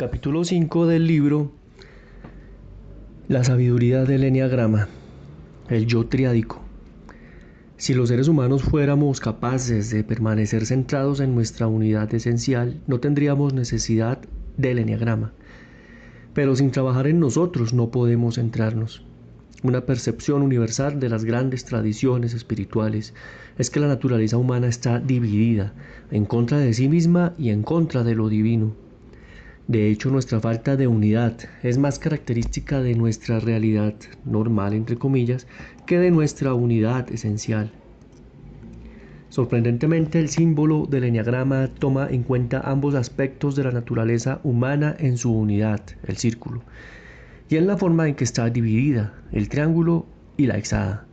Capítulo 5 del libro La sabiduría del Eneagrama, el yo triádico. Si los seres humanos fuéramos capaces de permanecer centrados en nuestra unidad esencial, no tendríamos necesidad del Eneagrama. Pero sin trabajar en nosotros no podemos centrarnos. Una percepción universal de las grandes tradiciones espirituales es que la naturaleza humana está dividida en contra de sí misma y en contra de lo divino. De hecho, nuestra falta de unidad es más característica de nuestra realidad normal, entre comillas, que de nuestra unidad esencial. Sorprendentemente, el símbolo del eneagrama toma en cuenta ambos aspectos de la naturaleza humana en su unidad, el círculo, y en la forma en que está dividida, el triángulo y la hexada.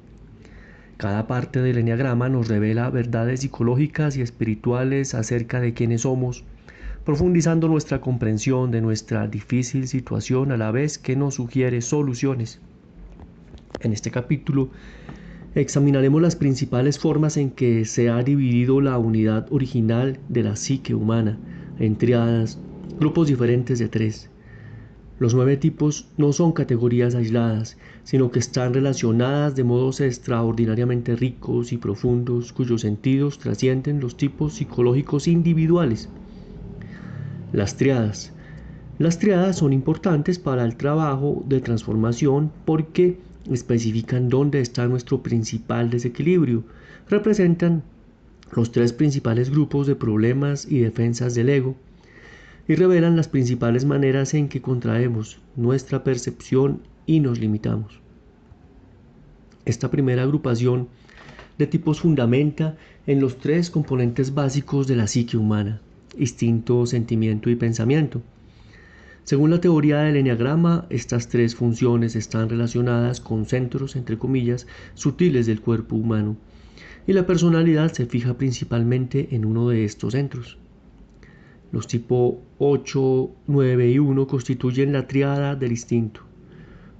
Cada parte del eneagrama nos revela verdades psicológicas y espirituales acerca de quiénes somos, profundizando nuestra comprensión de nuestra difícil situación a la vez que nos sugiere soluciones. En este capítulo examinaremos las principales formas en que se ha dividido la unidad original de la psique humana en triadas, grupos diferentes de 3. Los 9 tipos no son categorías aisladas, sino que están relacionadas de modos extraordinariamente ricos y profundos, cuyos sentidos trascienden los tipos psicológicos individuales. Las triadas. Las triadas son importantes para el trabajo de transformación porque especifican dónde está nuestro principal desequilibrio. Representan los 3 principales grupos de problemas y defensas del ego y revelan las principales maneras en que contraemos nuestra percepción y nos limitamos. Esta primera agrupación de tipos fundamenta en los 3 componentes básicos de la psique humana: instinto, sentimiento y pensamiento. Según la teoría del eneagrama, estas 3 funciones están relacionadas con centros, entre comillas, sutiles del cuerpo humano, y la personalidad se fija principalmente en uno de estos centros. Los tipos 8, 9 y 1 constituyen la tríada del instinto.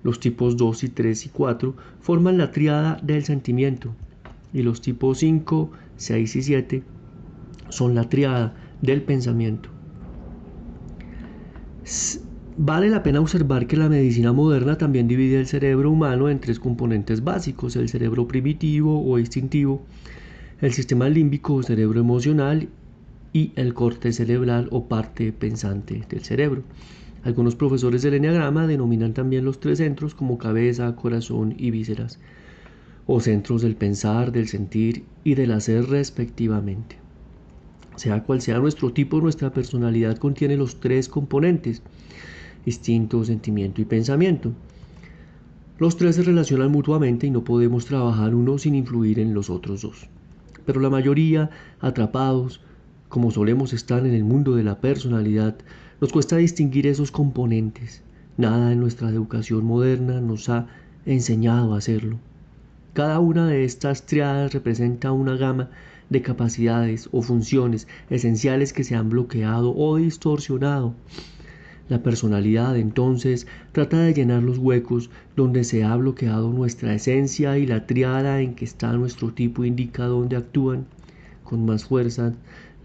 Los tipos 2 y 3 y 4 forman la tríada del sentimiento, y los tipos 5, 6 y 7 son la tríada del pensamiento. Vale la pena observar que la medicina moderna también divide el cerebro humano en 3 componentes básicos: el cerebro primitivo o instintivo, el sistema límbico o cerebro emocional y el corte cerebral o parte pensante del cerebro. Algunos profesores del eneagrama denominan también los 3 centros como cabeza, corazón y vísceras, o centros del pensar, del sentir y del hacer respectivamente. Sea cual sea nuestro tipo, nuestra personalidad contiene los 3 componentes: instinto, sentimiento y pensamiento. Los 3 se relacionan mutuamente y no podemos trabajar uno sin influir en los otros 2. Pero la mayoría, atrapados, como solemos estar en el mundo de la personalidad, nos cuesta distinguir esos componentes. Nada en nuestra educación moderna nos ha enseñado a hacerlo. Cada una de estas triadas representa una gama de capacidades o funciones esenciales que se han bloqueado o distorsionado. La personalidad, entonces, trata de llenar los huecos donde se ha bloqueado nuestra esencia, y la triada en que está nuestro tipo indica dónde actúan con más fuerza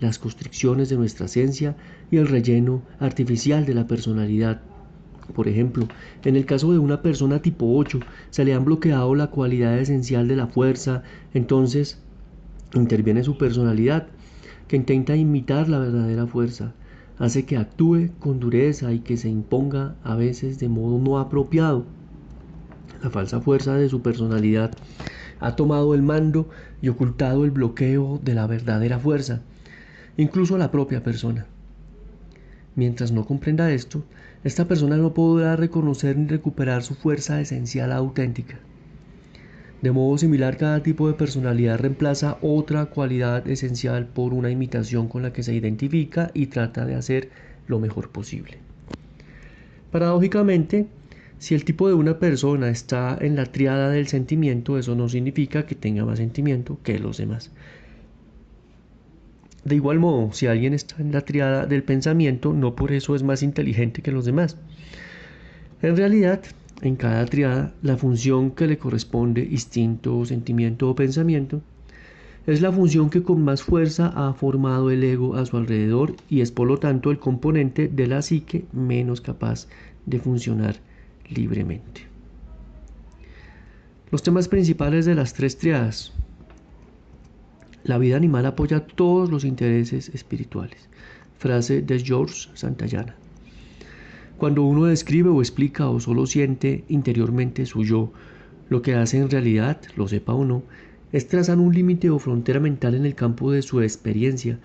las constricciones de nuestra esencia y el relleno artificial de la personalidad. Por ejemplo, en el caso de una persona tipo 8, se le han bloqueado la cualidad esencial de la fuerza, entonces interviene su personalidad, que intenta imitar la verdadera fuerza, hace que actúe con dureza y que se imponga a veces de modo no apropiado. La falsa fuerza de su personalidad ha tomado el mando y ocultado el bloqueo de la verdadera fuerza, incluso a la propia persona. Mientras no comprenda esto, esta persona no podrá reconocer ni recuperar su fuerza esencial auténtica. De modo similar, cada tipo de personalidad reemplaza otra cualidad esencial por una imitación con la que se identifica y trata de hacer lo mejor posible. Paradójicamente, si el tipo de una persona está en la tríada del sentimiento, eso no significa que tenga más sentimiento que los demás. De igual modo, si alguien está en la tríada del pensamiento, no por eso es más inteligente que los demás. En realidad, en cada tríada, la función que le corresponde, instinto, sentimiento o pensamiento, Es la función que con más fuerza ha formado el ego a su alrededor y es por lo tanto el componente de la psique menos capaz de funcionar libremente. Los temas principales de las tres triadas. La vida animal apoya todos los intereses espirituales. Frase de George Santayana. Cuando uno describe o explica o solo siente interiormente su yo, lo que hace en realidad, lo sepa o no, es trazar un límite o frontera mental en el campo de su experiencia,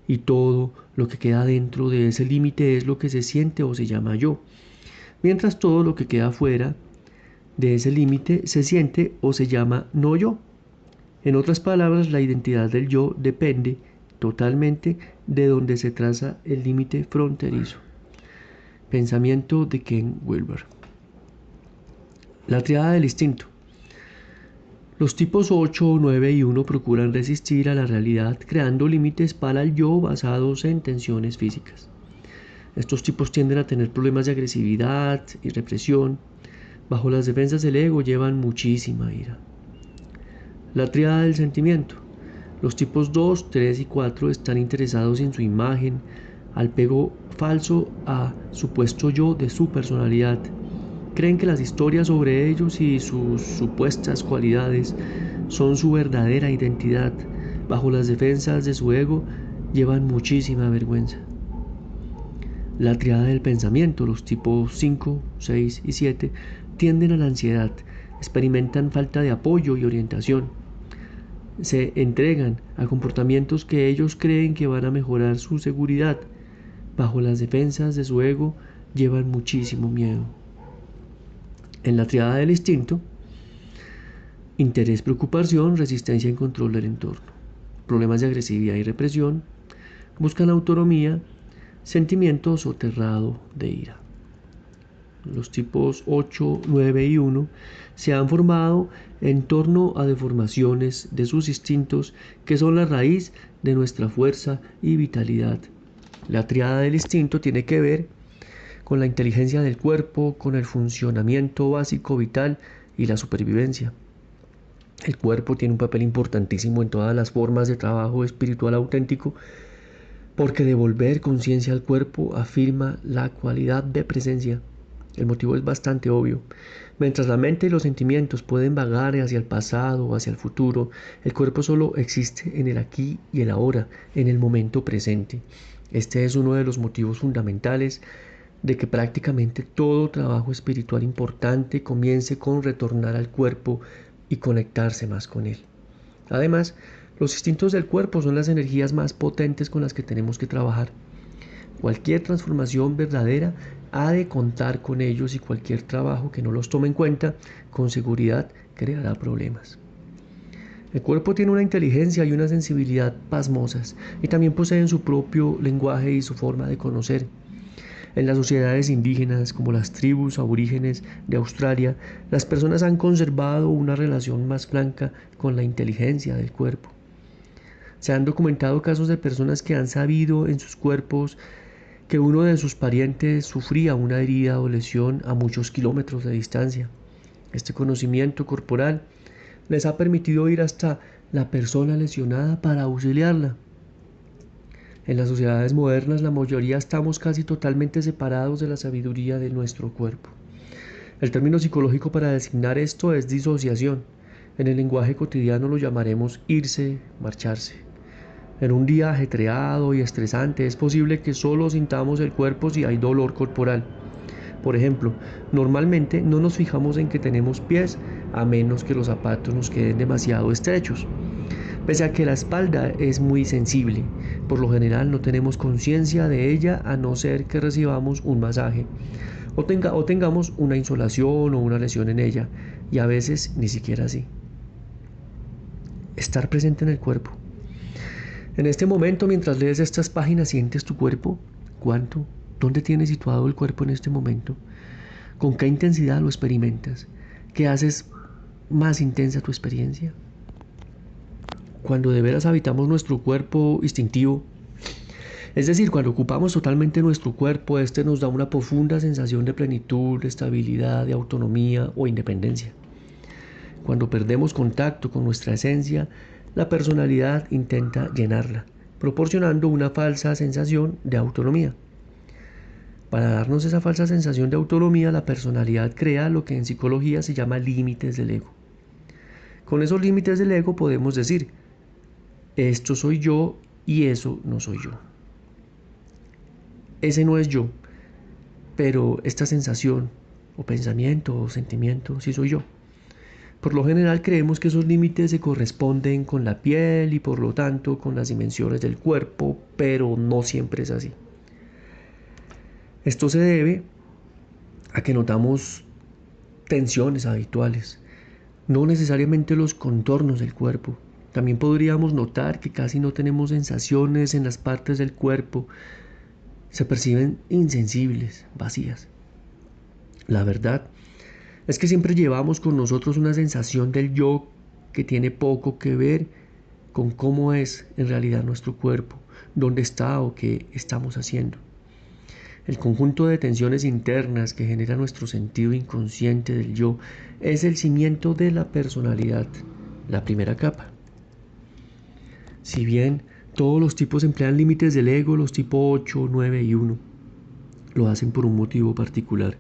y todo lo que queda dentro de ese límite es lo que se siente o se llama yo, mientras todo lo que queda fuera de ese límite se siente o se llama no yo. En otras palabras, la identidad del yo depende totalmente de donde se traza el límite fronterizo. Pensamiento de Ken Wilber. La triada del instinto. Los tipos 8, 9 y 1 procuran resistir a la realidad creando límites para el yo basados en tensiones físicas. Estos tipos tienden a tener problemas de agresividad y represión. Bajo las defensas del ego llevan muchísima ira. La triada del sentimiento. Los tipos 2, 3 y 4 están interesados en su imagen, al apego falso a supuesto yo de su personalidad. Creen que las historias sobre ellos y sus supuestas cualidades son su verdadera identidad. Bajo las defensas de su ego llevan muchísima vergüenza. La triada del pensamiento. Los tipos 5, 6 y 7 tienden a la ansiedad, experimentan falta de apoyo y orientación. Se entregan a comportamientos que ellos creen que van a mejorar su seguridad. Bajo las defensas de su ego llevan muchísimo miedo. En la triada del instinto, interés, preocupación, resistencia y control del entorno. Problemas de agresividad y represión, buscan autonomía, sentimiento soterrado de ira. Los tipos 8, 9 y 1 se han formado en torno a deformaciones de sus instintos que son la raíz de nuestra fuerza y vitalidad. La triada del instinto tiene que ver con la inteligencia del cuerpo, con el funcionamiento básico vital y la supervivencia. El cuerpo tiene un papel importantísimo en todas las formas de trabajo espiritual auténtico, porque devolver conciencia al cuerpo afirma la cualidad de presencia. El motivo es bastante obvio. Mientras la mente y los sentimientos pueden vagar hacia el pasado o hacia el futuro, el cuerpo solo existe en el aquí y el ahora, en el momento presente. Este es uno de los motivos fundamentales de que prácticamente todo trabajo espiritual importante comience con retornar al cuerpo y conectarse más con él. Además, los instintos del cuerpo son las energías más potentes con las que tenemos que trabajar. Cualquier transformación verdadera ha de contar con ellos y cualquier trabajo que no los tome en cuenta, con seguridad creará problemas. El cuerpo tiene una inteligencia y una sensibilidad pasmosas y también poseen su propio lenguaje y su forma de conocer. En las sociedades indígenas, como las tribus aborígenes de Australia, las personas han conservado una relación más franca con la inteligencia del cuerpo. Se han documentado casos de personas que han sabido en sus cuerpos que uno de sus parientes sufría una herida o lesión a muchos kilómetros de distancia. Este conocimiento corporal les ha permitido ir hasta la persona lesionada para auxiliarla. En las sociedades modernas, la mayoría estamos casi totalmente separados de la sabiduría de nuestro cuerpo. El término psicológico para designar esto es disociación. En el lenguaje cotidiano lo llamaremos irse, marcharse. En un día ajetreado y estresante es posible que solo sintamos el cuerpo si hay dolor corporal. Por ejemplo, normalmente no nos fijamos en que tenemos pies a menos que los zapatos nos queden demasiado estrechos. Pese a que la espalda es muy sensible, por lo general no tenemos conciencia de ella a no ser que recibamos un masaje o tengamos una insolación o una lesión en ella, y a veces ni siquiera así. Estar presente en el cuerpo. En este momento, mientras lees estas páginas, ¿sientes tu cuerpo? ¿Cuánto? ¿Dónde tienes situado el cuerpo en este momento? ¿Con qué intensidad lo experimentas? ¿Qué haces más intensa tu experiencia? Cuando de veras habitamos nuestro cuerpo instintivo, es decir, cuando ocupamos totalmente nuestro cuerpo, este nos da una profunda sensación de plenitud, de estabilidad, de autonomía o independencia. Cuando perdemos contacto con nuestra esencia, la personalidad intenta llenarla, proporcionando una falsa sensación de autonomía. Para darnos esa falsa sensación de autonomía, la personalidad crea lo que en psicología se llama límites del ego. Con esos límites del ego podemos decir, esto soy yo y eso no soy yo. Ese no es yo, pero esta sensación o pensamiento o sentimiento sí soy yo. Por lo general creemos que esos límites se corresponden con la piel y por lo tanto con las dimensiones del cuerpo, pero no siempre es así. Esto se debe a que notamos tensiones habituales, no necesariamente los contornos del cuerpo. También podríamos notar que casi no tenemos sensaciones en las partes del cuerpo, se perciben insensibles, vacías. La verdad es que siempre llevamos con nosotros una sensación del yo que tiene poco que ver con cómo es en realidad nuestro cuerpo, dónde está o qué estamos haciendo. El conjunto de tensiones internas que genera nuestro sentido inconsciente del yo es el cimiento de la personalidad, la primera capa. Si bien todos los tipos emplean límites del ego, los tipos 8, 9 y 1 lo hacen por un motivo particular.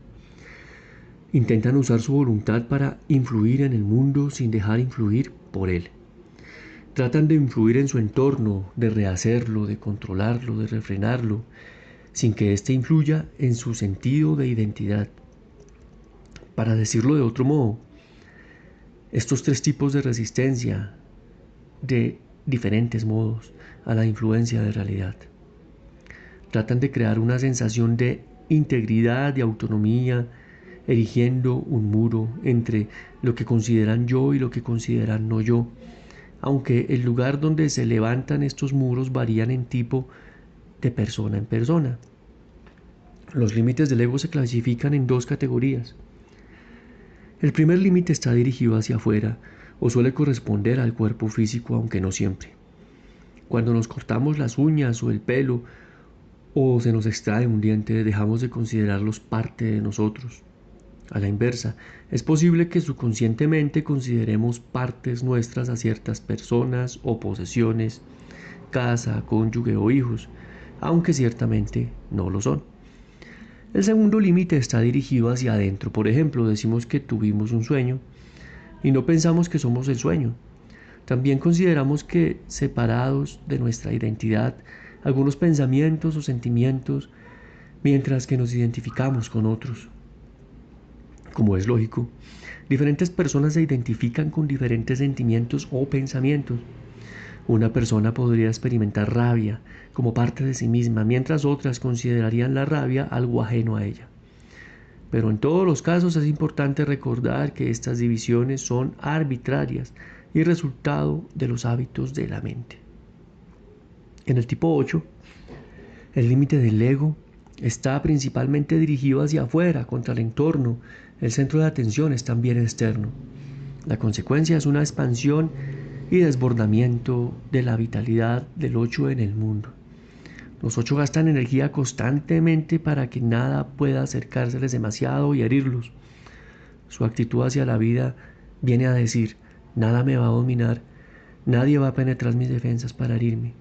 Intentan usar su voluntad para influir en el mundo sin dejar influir por él. Tratan de influir en su entorno, de rehacerlo, de controlarlo, de refrenarlo, sin que éste influya en su sentido de identidad. Para decirlo de otro modo, estos tres tipos de resistencia, de diferentes modos, a la influencia de realidad, tratan de crear una sensación de integridad, de autonomía, erigiendo un muro entre lo que consideran yo y lo que consideran no yo, aunque el lugar donde se levantan estos muros varían en tipo de persona en persona. Los límites del ego se clasifican en dos categorías. El primer límite está dirigido hacia afuera o suele corresponder al cuerpo físico, aunque no siempre. Cuando nos cortamos las uñas o el pelo o se nos extrae un diente, dejamos de considerarlos parte de nosotros. A la inversa, es posible que subconscientemente consideremos partes nuestras a ciertas personas o posesiones, casa, cónyuge o hijos, aunque ciertamente no lo son. El segundo límite está dirigido hacia adentro. Por ejemplo, decimos que tuvimos un sueño y no pensamos que somos el sueño. También consideramos que, separados de nuestra identidad, algunos pensamientos o sentimientos, mientras que nos identificamos con otros. Como es lógico, diferentes personas se identifican con diferentes sentimientos o pensamientos. Una persona podría experimentar rabia como parte de sí misma, mientras otras considerarían la rabia algo ajeno a ella. Pero en todos los casos es importante recordar que estas divisiones son arbitrarias y resultado de los hábitos de la mente. En el tipo 8, el límite del ego está principalmente dirigido hacia afuera, contra el entorno. El centro de atención es también externo. La consecuencia es una expansión y desbordamiento de la vitalidad del 8 en el mundo. Los 8 gastan energía constantemente para que nada pueda acercárseles demasiado y herirlos. Su actitud hacia la vida viene a decir, nada me va a dominar, nadie va a penetrar mis defensas para herirme,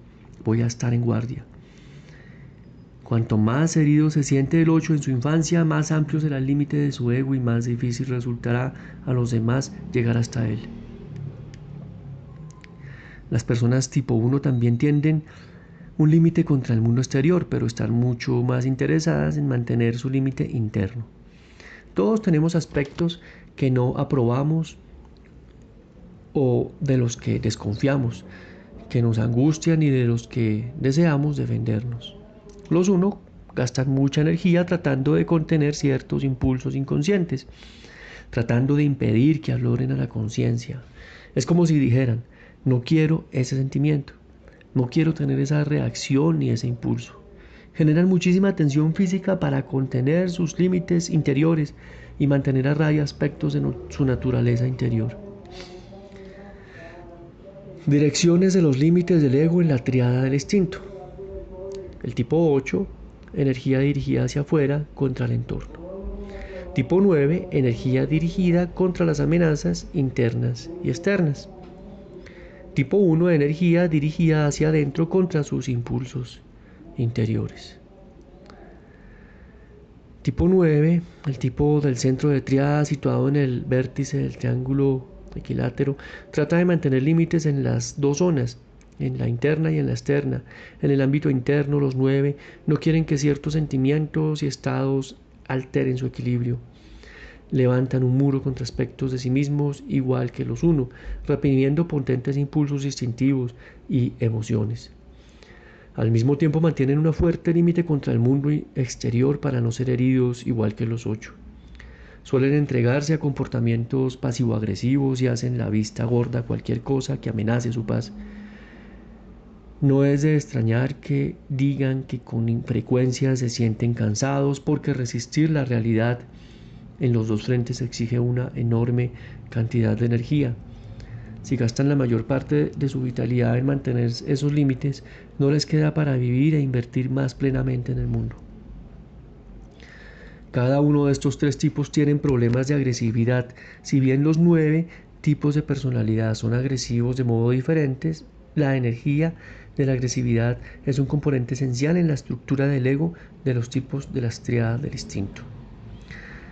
voy a estar en guardia. Cuanto más herido se siente el 8 en su infancia, más amplio será el límite de su ego y más difícil resultará a los demás llegar hasta él. Las personas tipo 1 también tienden un límite contra el mundo exterior, pero están mucho más interesadas en mantener su límite interno. Todos tenemos aspectos que no aprobamos o de los que desconfiamos, que nos angustian y de los que deseamos defendernos. Los 1 gastan mucha energía tratando de contener ciertos impulsos inconscientes, tratando de impedir que afloren a la conciencia. Es como si dijeran, no quiero ese sentimiento, no quiero tener esa reacción ni ese impulso. Generan muchísima tensión física para contener sus límites interiores y mantener a raya aspectos de su naturaleza interior. Direcciones de los límites del ego en la tríada del instinto. El tipo 8, energía dirigida hacia afuera contra el entorno. Tipo 9, energía dirigida contra las amenazas internas y externas. Tipo 1 de energía dirigida hacia adentro contra sus impulsos interiores. Tipo 9, el tipo del centro de triada situado en el vértice del triángulo equilátero, trata de mantener límites en las dos zonas, en la interna y en la externa. En el ámbito interno, los 9 no quieren que ciertos sentimientos y estados alteren su equilibrio. Levantan un muro contra aspectos de sí mismos igual que los 1, reprimiendo potentes impulsos instintivos y emociones. Al mismo tiempo mantienen un fuerte límite contra el mundo exterior para no ser heridos igual que los 8. Suelen entregarse a comportamientos pasivo-agresivos y hacen la vista gorda a cualquier cosa que amenace su paz. No es de extrañar que digan que con frecuencia se sienten cansados porque resistir la realidad en los dos frentes exige una enorme cantidad de energía. Si gastan la mayor parte de su vitalidad en mantener esos límites, no les queda para vivir e invertir más plenamente en el mundo. Cada uno de estos tres tipos tienen problemas de agresividad. Si bien los 9 tipos de personalidad son agresivos de modo diferentes, la energía de la agresividad es un componente esencial en la estructura del ego de los tipos de las triadas del instinto.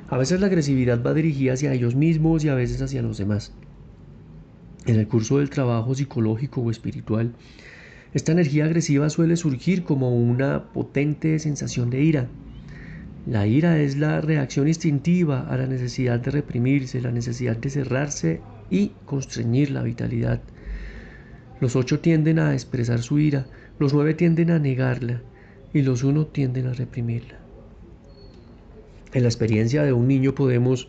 A veces la agresividad va dirigida hacia ellos mismos y a veces hacia los demás. En el curso del trabajo psicológico o espiritual, esta energía agresiva suele surgir como una potente sensación de ira. La ira es la reacción instintiva a la necesidad de reprimirse, la necesidad de cerrarse y constreñir la vitalidad. Los 8 tienden a expresar su ira, los 9 tienden a negarla y los 1 tienden a reprimirla. En la experiencia de un niño podemos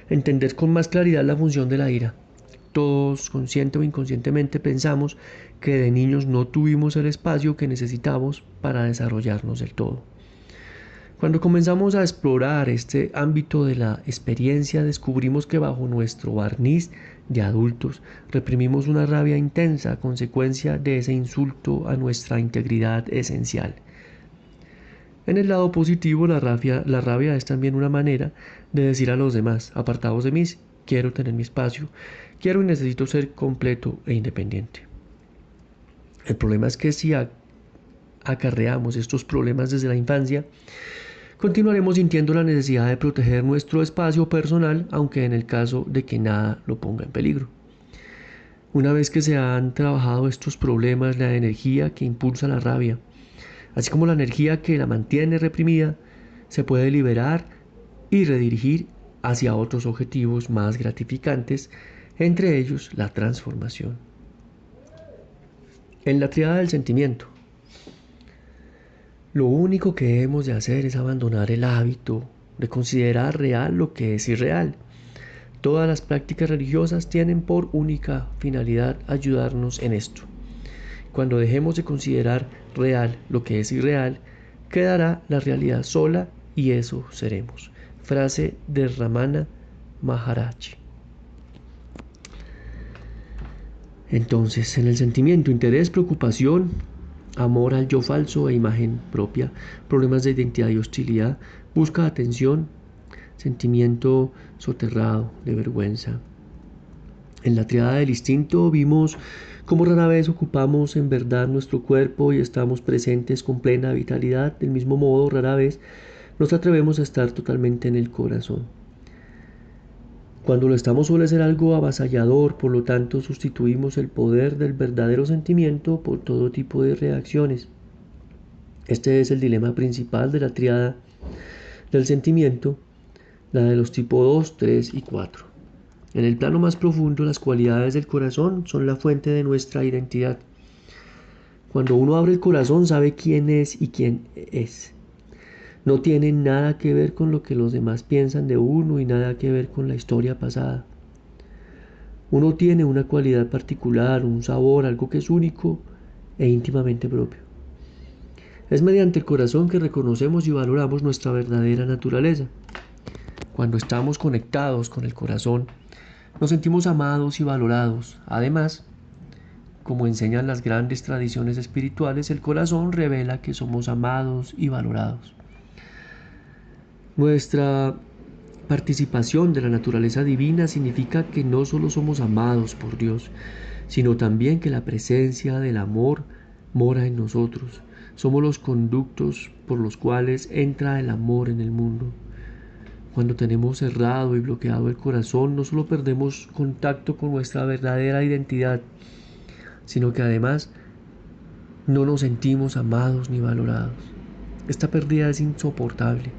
entender con más claridad la función de la ira. Todos, consciente o inconscientemente, pensamos que de niños no tuvimos el espacio que necesitamos para desarrollarnos del todo. Cuando comenzamos a explorar este ámbito de la experiencia, descubrimos que bajo nuestro barniz de adultos reprimimos una rabia intensa a consecuencia de ese insulto a nuestra integridad esencial. En el lado positivo, la rabia es también una manera de decir a los demás: apartados de mí, quiero tener mi espacio, quiero y necesito ser completo e independiente. El problema es que si acarreamos estos problemas desde la infancia, continuaremos sintiendo la necesidad de proteger nuestro espacio personal, aunque en el caso de que nada lo ponga en peligro. Una vez que se han trabajado estos problemas, la energía que impulsa la rabia, así como la energía que la mantiene reprimida, se puede liberar y redirigir hacia otros objetivos más gratificantes, entre ellos la transformación. En la triada del sentimiento, lo único que hemos de hacer es abandonar el hábito de considerar real lo que es irreal. Todas las prácticas religiosas tienen por única finalidad ayudarnos en esto. Cuando dejemos de considerar real lo que es irreal, quedará la realidad sola y eso seremos. Frase de Ramana Maharaj. Entonces, en el sentimiento, interés, preocupación, amor al yo falso e imagen propia, problemas de identidad y hostilidad, busca de atención, sentimiento soterrado de vergüenza. En la triada del instinto vimos cómo rara vez ocupamos en verdad nuestro cuerpo y estamos presentes con plena vitalidad. Del mismo modo, rara vez nos atrevemos a estar totalmente en el corazón. Cuando lo estamos suele ser algo avasallador, por lo tanto sustituimos el poder del verdadero sentimiento por todo tipo de reacciones. Este es el dilema principal de la triada del sentimiento, la de los tipos 2, 3 y 4. En el plano más profundo, las cualidades del corazón son la fuente de nuestra identidad. Cuando uno abre el corazón, sabe quién es y quién es. No tiene nada que ver con lo que los demás piensan de uno y nada que ver con la historia pasada. Uno tiene una cualidad particular, un sabor, algo que es único e íntimamente propio. Es mediante el corazón que reconocemos y valoramos nuestra verdadera naturaleza. Cuando estamos conectados con el corazón, nos sentimos amados y valorados. Además, como enseñan las grandes tradiciones espirituales, el corazón revela que somos amados y valorados. Nuestra participación de la naturaleza divina significa que no solo somos amados por Dios, sino también que la presencia del amor mora en nosotros. Somos los conductos por los cuales entra el amor en el mundo. Cuando tenemos cerrado y bloqueado el corazón, no solo perdemos contacto con nuestra verdadera identidad, sino que además no nos sentimos amados ni valorados. Esta pérdida es insoportable.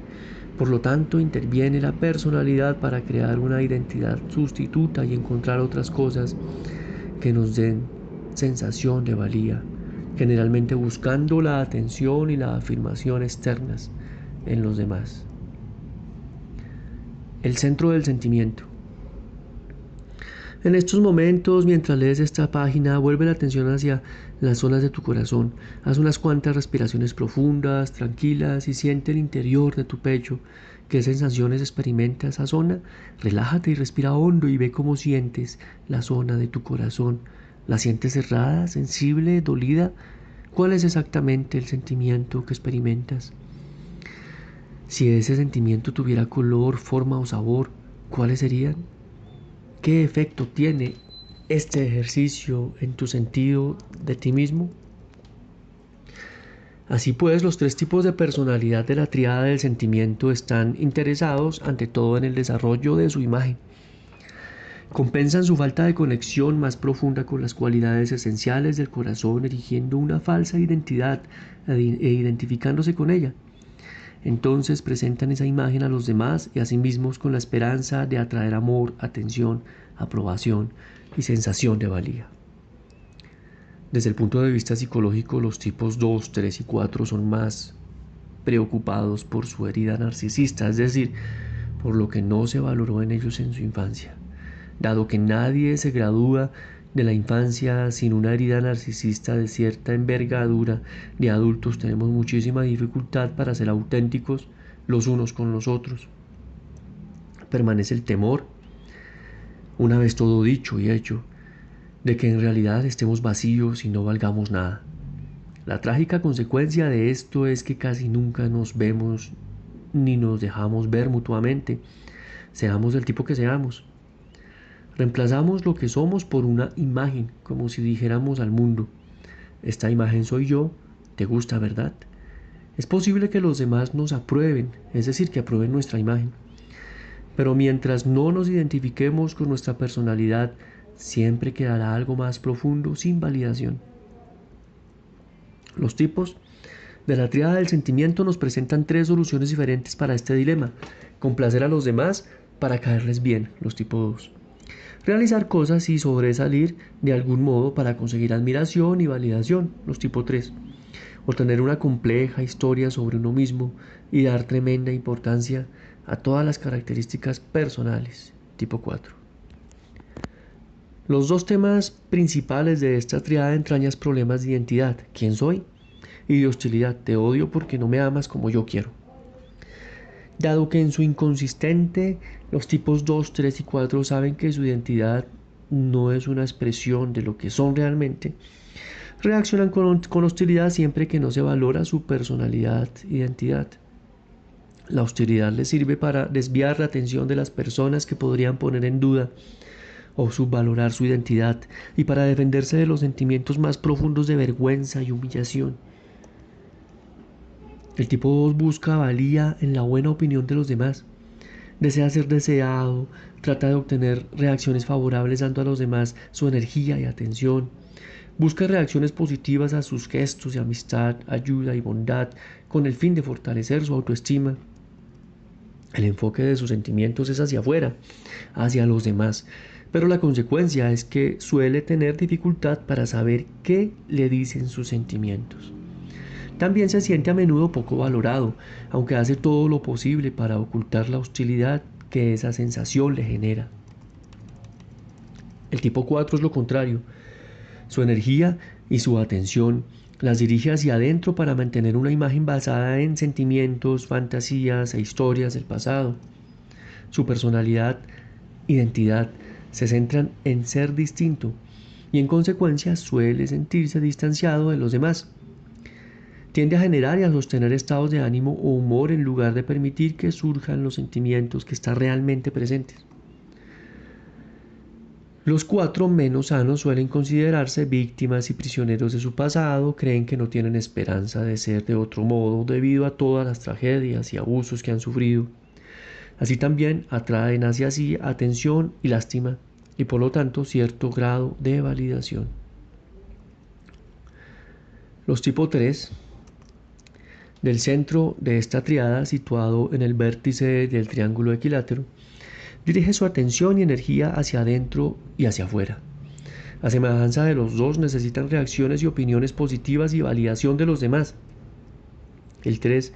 Por lo tanto, interviene la personalidad para crear una identidad sustituta y encontrar otras cosas que nos den sensación de valía, generalmente buscando la atención y la afirmación externas en los demás. El centro del sentimiento. En estos momentos, mientras lees esta página, vuelve la atención hacia las zonas de tu corazón. Haz unas cuantas respiraciones profundas, tranquilas, y siente el interior de tu pecho. ¿Qué sensaciones experimenta esa zona? Relájate y respira hondo y ve cómo sientes la zona de tu corazón. ¿La sientes cerrada, sensible, dolida? ¿Cuál es exactamente el sentimiento que experimentas? Si ese sentimiento tuviera color, forma o sabor, ¿cuáles serían? ¿Qué efecto tiene este ejercicio en tu sentido de ti mismo? Así pues, los 3 tipos de personalidad de la tríada del sentimiento están interesados ante todo en el desarrollo de su imagen. Compensan su falta de conexión más profunda con las cualidades esenciales del corazón, erigiendo una falsa identidad e identificándose con ella. Entonces presentan esa imagen a los demás y a sí mismos con la esperanza de atraer amor, atención, aprobación y sensación de valía. Desde el punto de vista psicológico, los tipos 2, 3 y 4 son más preocupados por su herida narcisista, es decir, por lo que no se valoró en ellos en su infancia. Dado que nadie se gradúa de la infancia sin una herida narcisista de cierta envergadura, de adultos tenemos muchísima dificultad para ser auténticos los unos con los otros. Permanece el temor, una vez todo dicho y hecho, de que en realidad estemos vacíos y no valgamos nada. La trágica consecuencia de esto es que casi nunca nos vemos ni nos dejamos ver mutuamente, seamos del tipo que seamos. Reemplazamos lo que somos por una imagen, como si dijéramos al mundo: esta imagen soy yo, ¿te gusta, verdad? Es posible que los demás nos aprueben, es decir, que aprueben nuestra imagen. Pero mientras no nos identifiquemos con nuestra personalidad, siempre quedará algo más profundo sin validación. Los tipos de la tríada del sentimiento nos presentan 3 soluciones diferentes para este dilema: complacer a los demás para caerles bien, los tipos 2. Realizar cosas y sobresalir de algún modo para conseguir admiración y validación, los tipo 3. O tener una compleja historia sobre uno mismo y dar tremenda importancia a todas las características personales, tipo 4. Los 2 temas principales de esta triada entrañan problemas de identidad: ¿quién soy? Y de hostilidad: te odio porque no me amas como yo quiero. Dado que en su inconsistente los tipos 2, 3 y 4 saben que su identidad no es una expresión de lo que son realmente, reaccionan con hostilidad siempre que no se valora su personalidad, identidad. La hostilidad les sirve para desviar la atención de las personas que podrían poner en duda o subvalorar su identidad, y para defenderse de los sentimientos más profundos de vergüenza y humillación. El tipo 2 busca valía en la buena opinión de los demás. Desea ser deseado, trata de obtener reacciones favorables dando a los demás su energía y atención. Busca reacciones positivas a sus gestos de amistad, ayuda y bondad con el fin de fortalecer su autoestima. El enfoque de sus sentimientos es hacia afuera, hacia los demás, pero la consecuencia es que suele tener dificultad para saber qué le dicen sus sentimientos. También se siente a menudo poco valorado, aunque hace todo lo posible para ocultar la hostilidad que esa sensación le genera. El tipo 4 es lo contrario. Su energía y su atención las dirige hacia adentro para mantener una imagen basada en sentimientos, fantasías e historias del pasado. Su personalidad, identidad, se centran en ser distinto y en consecuencia suele sentirse distanciado de los demás. Tiende a generar y a sostener estados de ánimo o humor en lugar de permitir que surjan los sentimientos que están realmente presentes. Los cuatro menos sanos suelen considerarse víctimas y prisioneros de su pasado, creen que no tienen esperanza de ser de otro modo debido a todas las tragedias y abusos que han sufrido. Así también atraen hacia sí atención y lástima y por lo tanto cierto grado de validación. Los tipo 3 del centro de esta triada, situado en el vértice del triángulo equilátero, dirige su atención y energía hacia adentro y hacia afuera. A semejanza de los dos, necesitan reacciones y opiniones positivas y validación de los demás. El 3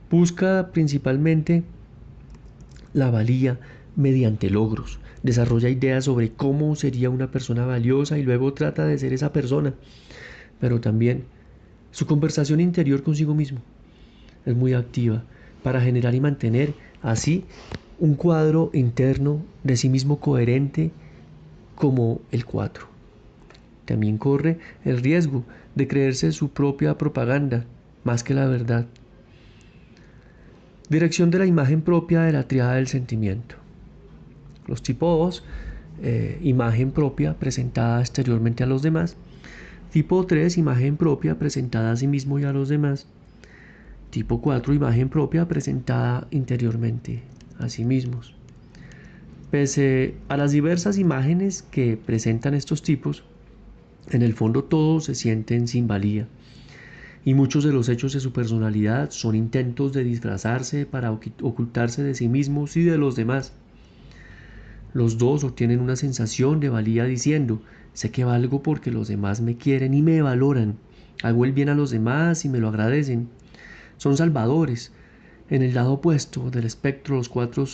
busca principalmente la valía mediante logros. Desarrolla ideas sobre cómo sería una persona valiosa y luego trata de ser esa persona. Pero también su conversación interior consigo mismo es muy activa para generar y mantener así un cuadro interno de sí mismo coherente como el 4. También corre el riesgo de creerse su propia propaganda más que la verdad. Dirección de la imagen propia de la triada del sentimiento. Los tipo 2, imagen propia presentada exteriormente a los demás. Tipo 3, imagen propia presentada a sí mismo y a los demás. Tipo 4, imagen propia presentada interiormente a sí mismos. Pese a las diversas imágenes que presentan estos tipos, en el fondo todos se sienten sin valía. Y muchos de los hechos de su personalidad son intentos de disfrazarse para ocultarse de sí mismos y de los demás. Los dos obtienen una sensación de valía diciendo: sé que valgo porque los demás me quieren y me valoran. Hago el bien a los demás y me lo agradecen. Son salvadores. En el lado opuesto del espectro, los cuatro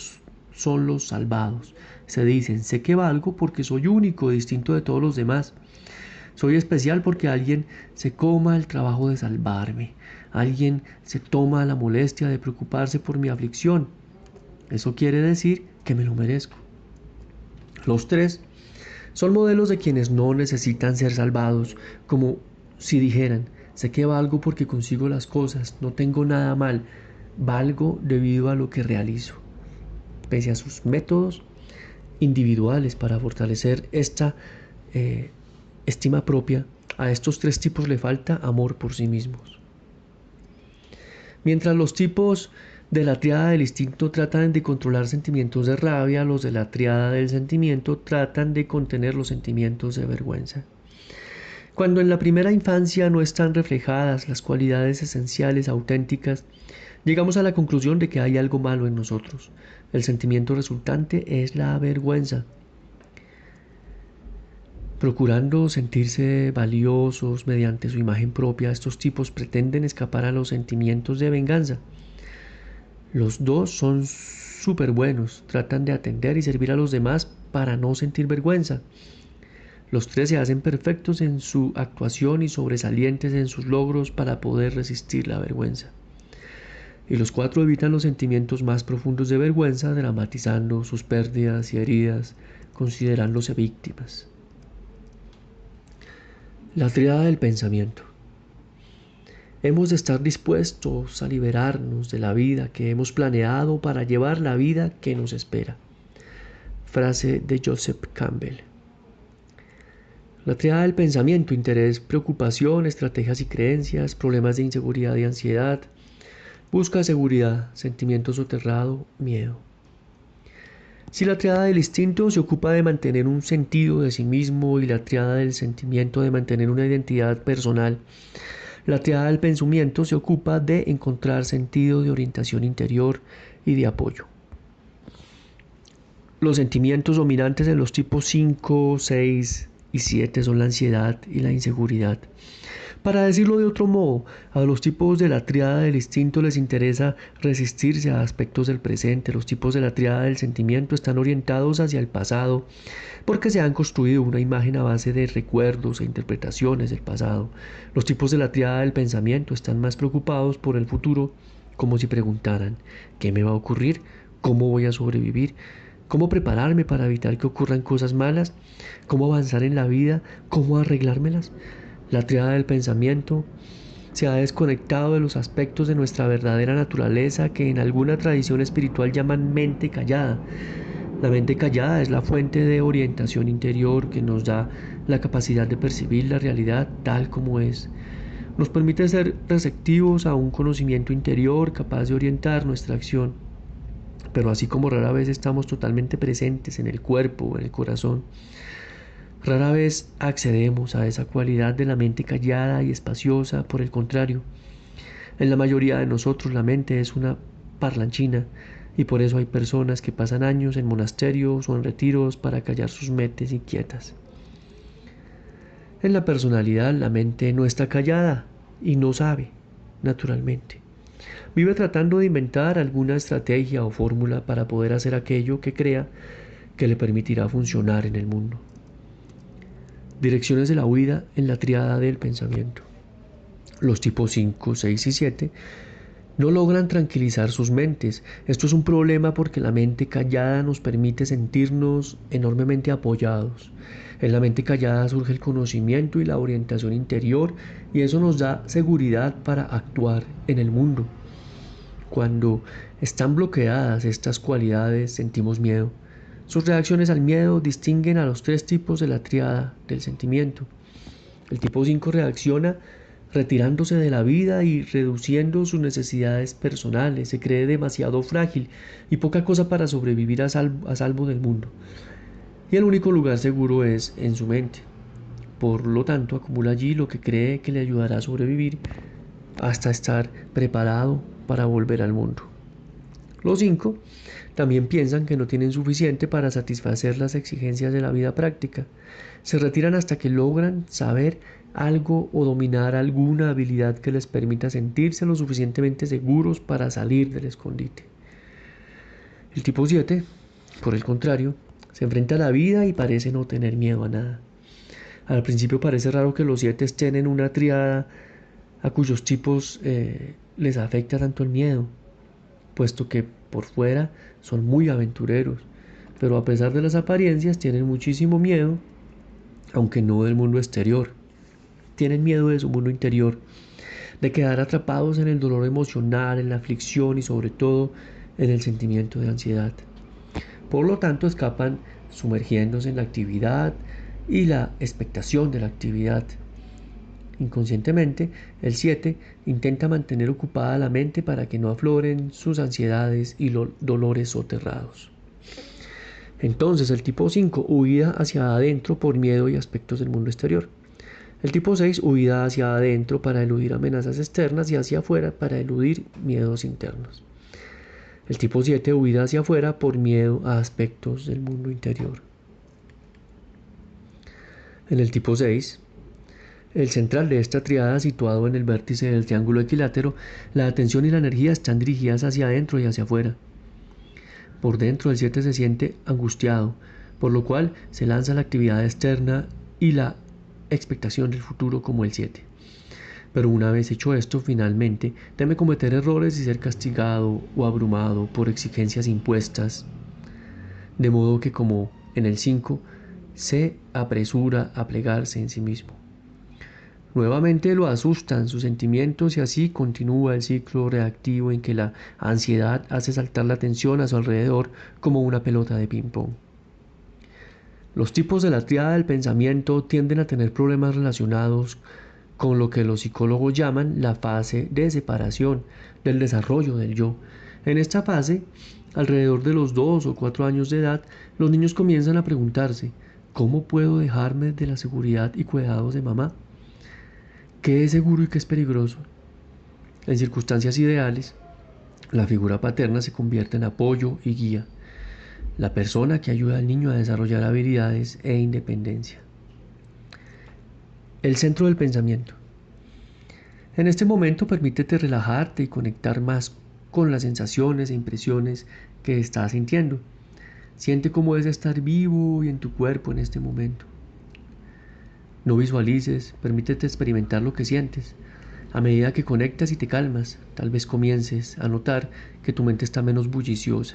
son los salvados. Se dicen: sé que valgo porque soy único, distinto de todos los demás. Soy especial porque alguien se coma el trabajo de salvarme. Alguien se toma la molestia de preocuparse por mi aflicción. Eso quiere decir que me lo merezco. Los 3 son modelos de quienes no necesitan ser salvados, como si dijeran: sé que valgo porque consigo las cosas, no tengo nada mal, valgo debido a lo que realizo. Pese a sus métodos individuales para fortalecer esta estima propia, a estos 3 tipos le falta amor por sí mismos. Mientras los tipos de la triada del instinto tratan de controlar sentimientos de rabia, los de la triada del sentimiento tratan de contener los sentimientos de vergüenza. Cuando en la primera infancia no están reflejadas las cualidades esenciales auténticas, llegamos a la conclusión de que hay algo malo en nosotros. El sentimiento resultante es la vergüenza. Procurando sentirse valiosos mediante su imagen propia, estos tipos pretenden escapar a los sentimientos de venganza. Los dos son súper buenos, tratan de atender y servir a los demás para no sentir vergüenza. Los 3 se hacen perfectos en su actuación y sobresalientes en sus logros para poder resistir la vergüenza. Y los 4 evitan los sentimientos más profundos de vergüenza, dramatizando sus pérdidas y heridas, considerándose víctimas. La triada del pensamiento. Hemos de estar dispuestos a liberarnos de la vida que hemos planeado para llevar la vida que nos espera. Frase de Joseph Campbell. La triada del pensamiento: interés, preocupación, estrategias y creencias, problemas de inseguridad y ansiedad, busca seguridad, sentimiento soterrado, miedo. Si la triada del instinto se ocupa de mantener un sentido de sí mismo y la triada del sentimiento de mantener una identidad personal, la triada del pensamiento se ocupa de encontrar sentido de orientación interior y de apoyo. Los sentimientos dominantes en los tipos 5, 6 y 7 son la ansiedad y la inseguridad. Para decirlo de otro modo, a los tipos de la triada del instinto les interesa resistirse a aspectos del presente. Los tipos de la triada del sentimiento están orientados hacia el pasado porque se han construido una imagen a base de recuerdos e interpretaciones del pasado. Los tipos de la triada del pensamiento están más preocupados por el futuro, como si preguntaran: ¿qué me va a ocurrir? ¿Cómo voy a sobrevivir? ¿Cómo prepararme para evitar que ocurran cosas malas? ¿Cómo avanzar en la vida? ¿Cómo arreglármelas? La triada del pensamiento se ha desconectado de los aspectos de nuestra verdadera naturaleza que en alguna tradición espiritual llaman mente callada. La mente callada es la fuente de orientación interior que nos da la capacidad de percibir la realidad tal como es. Nos permite ser receptivos a un conocimiento interior capaz de orientar nuestra acción. Pero así como rara vez estamos totalmente presentes en el cuerpo o en el corazón, rara vez accedemos a esa cualidad de la mente callada y espaciosa. Por el contrario, en la mayoría de nosotros la mente es una parlanchina y por eso hay personas que pasan años en monasterios o en retiros para callar sus mentes inquietas. En la personalidad la mente no está callada y no sabe, naturalmente. Vive tratando de inventar alguna estrategia o fórmula para poder hacer aquello que crea que le permitirá funcionar en el mundo. Direcciones de la huida en la tríada del pensamiento. Los tipos 5, 6 y 7 no logran tranquilizar sus mentes. Esto es un problema porque la mente callada nos permite sentirnos enormemente apoyados. En la mente callada surge el conocimiento y la orientación interior y eso nos da seguridad para actuar en el mundo. Cuando están bloqueadas estas cualidades sentimos miedo. Sus reacciones al miedo distinguen a los 3 tipos de la tríada del sentimiento. El tipo 5 reacciona retirándose de la vida y reduciendo sus necesidades personales. Se cree demasiado frágil y poca cosa para sobrevivir a salvo del mundo. Y el único lugar seguro es en su mente. Por lo tanto, acumula allí lo que cree que le ayudará a sobrevivir hasta estar preparado para volver al mundo. Los 5 también piensan que no tienen suficiente para satisfacer las exigencias de la vida práctica. Se retiran hasta que logran saber algo o dominar alguna habilidad que les permita sentirse lo suficientemente seguros para salir del escondite. El tipo 7, por el contrario, se enfrenta a la vida y parece no tener miedo a nada. Al principio parece raro que los 7 estén en una triada a cuyos tipos les afecta tanto el miedo, puesto que por fuera son muy aventureros, pero a pesar de las apariencias tienen muchísimo miedo, aunque no del mundo exterior. Tienen miedo de su mundo interior, de quedar atrapados en el dolor emocional, en la aflicción y sobre todo en el sentimiento de ansiedad. Por lo tanto, escapan sumergiéndose en la actividad y la expectación de la actividad. Inconscientemente, el 7 intenta mantener ocupada la mente para que no afloren sus ansiedades y dolores soterrados. Entonces, el tipo 5, huida hacia adentro por miedo y aspectos del mundo exterior. El tipo 6, huida hacia adentro para eludir amenazas externas y hacia afuera para eludir miedos internos. El tipo 7, huida hacia afuera por miedo a aspectos del mundo interior. En el tipo 6, el central de esta triada, situado en el vértice del triángulo equilátero, la atención y la energía están dirigidas hacia adentro y hacia afuera. Por dentro el 7 se siente angustiado, por lo cual se lanza la actividad externa y la expectación del futuro como el 7. Pero una vez hecho esto, finalmente teme cometer errores y ser castigado o abrumado por exigencias impuestas, de modo que como en el 5, se apresura a plegarse en sí mismo. Nuevamente lo asustan sus sentimientos y así continúa el ciclo reactivo en que la ansiedad hace saltar la tensión a su alrededor como una pelota de ping-pong. Los tipos de la tríada del pensamiento tienden a tener problemas relacionados con lo que los psicólogos llaman la fase de separación del desarrollo del yo. En esta fase, alrededor de los 2 o 4 años de edad, los niños comienzan a preguntarse: ¿cómo puedo dejarme de la seguridad y cuidados de mamá? ¿Qué es seguro y qué es peligroso? En circunstancias ideales, la figura paterna se convierte en apoyo y guía, la persona que ayuda al niño a desarrollar habilidades e independencia. El centro del pensamiento. En este momento permítete relajarte y conectar más con las sensaciones e impresiones que estás sintiendo. Siente cómo es estar vivo y en tu cuerpo en este momento. No visualices, permítete experimentar lo que sientes. A medida que conectas y te calmas, tal vez comiences a notar que tu mente está menos bulliciosa.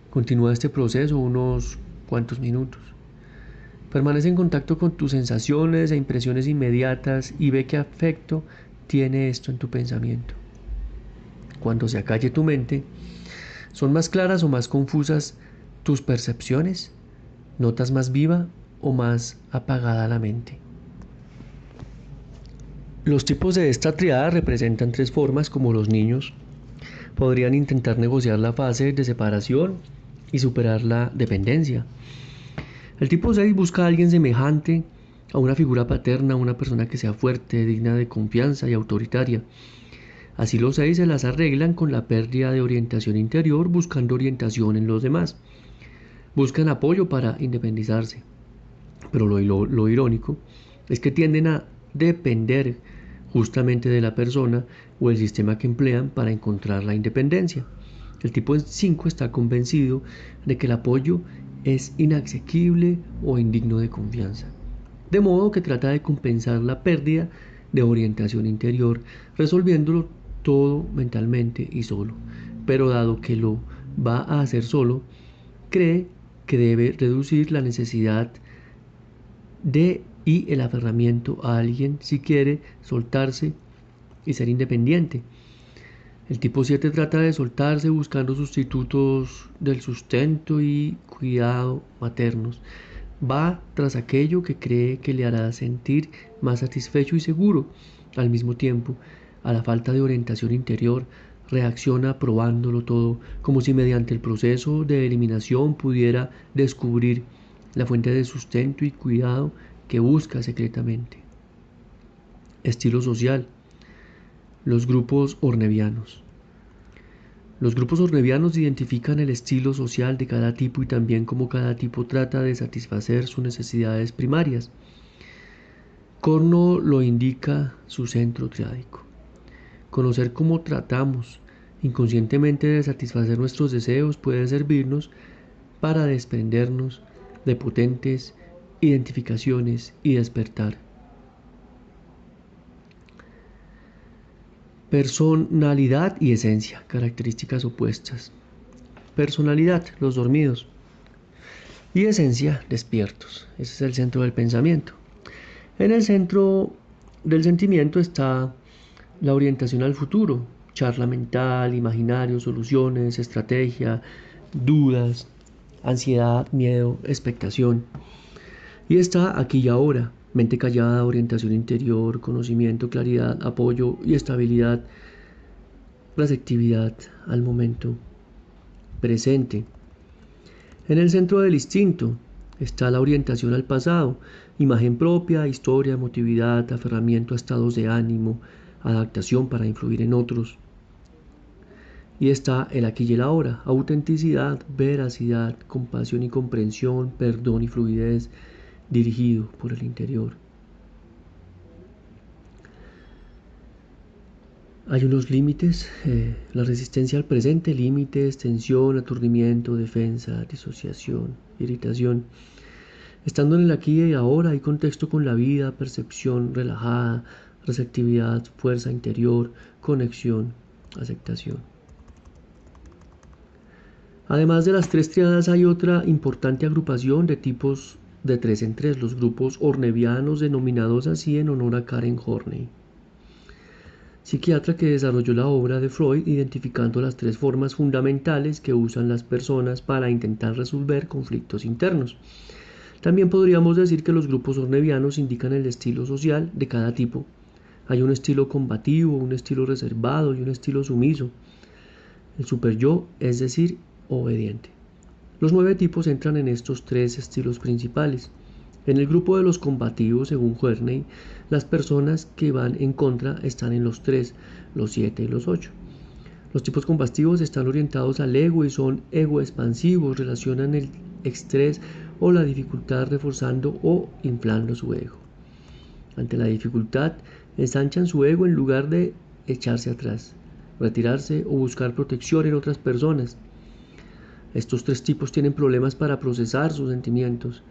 Continúa este proceso unos cuantos minutos. Permanece en contacto con tus sensaciones e impresiones inmediatas y ve qué efecto tiene esto en tu pensamiento. Cuando se acalle tu mente, ¿son más claras o más confusas tus percepciones? ¿Notas más viva o más apagada la mente? Los tipos de esta triada representan tres formas como los niños podrían intentar negociar la fase de separación y superar la dependencia. El tipo 6 busca a alguien semejante a una figura paterna, una persona que sea fuerte, digna de confianza y autoritaria. Así los 6 se las arreglan con la pérdida de orientación interior buscando orientación en los demás. Buscan apoyo para independizarse. Pero lo irónico es que tienden a depender justamente de la persona o el sistema que emplean para encontrar la independencia. El tipo 5 está convencido de que el apoyo es inasequible o indigno de confianza. De modo que trata de compensar la pérdida de orientación interior, resolviéndolo todo mentalmente y solo. Pero dado que lo va a hacer solo, cree que debe reducir la necesidad y el aferramiento a alguien si quiere soltarse y ser independiente. El tipo 7 trata de soltarse buscando sustitutos del sustento y cuidado maternos. Va tras aquello que cree que le hará sentir más satisfecho y seguro. Al mismo tiempo, a la falta de orientación interior, reacciona probándolo todo, como si mediante el proceso de eliminación pudiera descubrir la fuente de sustento y cuidado que busca secretamente. Estilo social. Los grupos ornevianos. Los grupos ornevianos identifican el estilo social de cada tipo y también cómo cada tipo trata de satisfacer sus necesidades primarias. Corno lo indica su centro triádico. Conocer cómo tratamos inconscientemente de satisfacer nuestros deseos puede servirnos para desprendernos de potentes identificaciones y despertar. Personalidad y esencia, características opuestas. Personalidad, los dormidos. Y esencia, despiertos. Ese es el centro del pensamiento. En el centro del sentimiento está la orientación al futuro, charla mental, imaginario, soluciones, estrategia, dudas, ansiedad, miedo, expectación. Y está aquí y ahora, mente callada, orientación interior, conocimiento, claridad, apoyo y estabilidad, receptividad al momento presente. En el centro del instinto está la orientación al pasado, imagen propia, historia, emotividad, aferramiento a estados de ánimo, adaptación para influir en otros. Y está el aquí y el ahora, autenticidad, veracidad, compasión y comprensión, perdón y fluidez, dirigido por el interior. Hay unos límites, la resistencia al presente, límites, tensión, aturdimiento, defensa, disociación, irritación. Estando en el aquí y ahora hay contexto con la vida, percepción relajada, receptividad, fuerza interior, conexión, aceptación. Además de las tres triadas hay otra importante agrupación de tipos de 3 en 3, los grupos ornevianos denominados así en honor a Karen Horney, psiquiatra que desarrolló la obra de Freud identificando las tres formas fundamentales que usan las personas para intentar resolver conflictos internos. También podríamos decir que los grupos ornevianos indican el estilo social de cada tipo. Hay un estilo combativo, un estilo reservado y un estilo sumiso. El superyo, es decir, obediente. Los 9 tipos entran en estos 3 estilos principales. En el grupo de los combativos, según Horney, las personas que van en contra están en los 3, los 7 y los 8. Los tipos combativos están orientados al ego y son ego expansivos, relacionan el estrés o la dificultad reforzando o inflando su ego. Ante la dificultad, ensanchan su ego en lugar de echarse atrás, retirarse o buscar protección en otras personas. Estos 3 tipos tienen problemas para procesar sus sentimientos.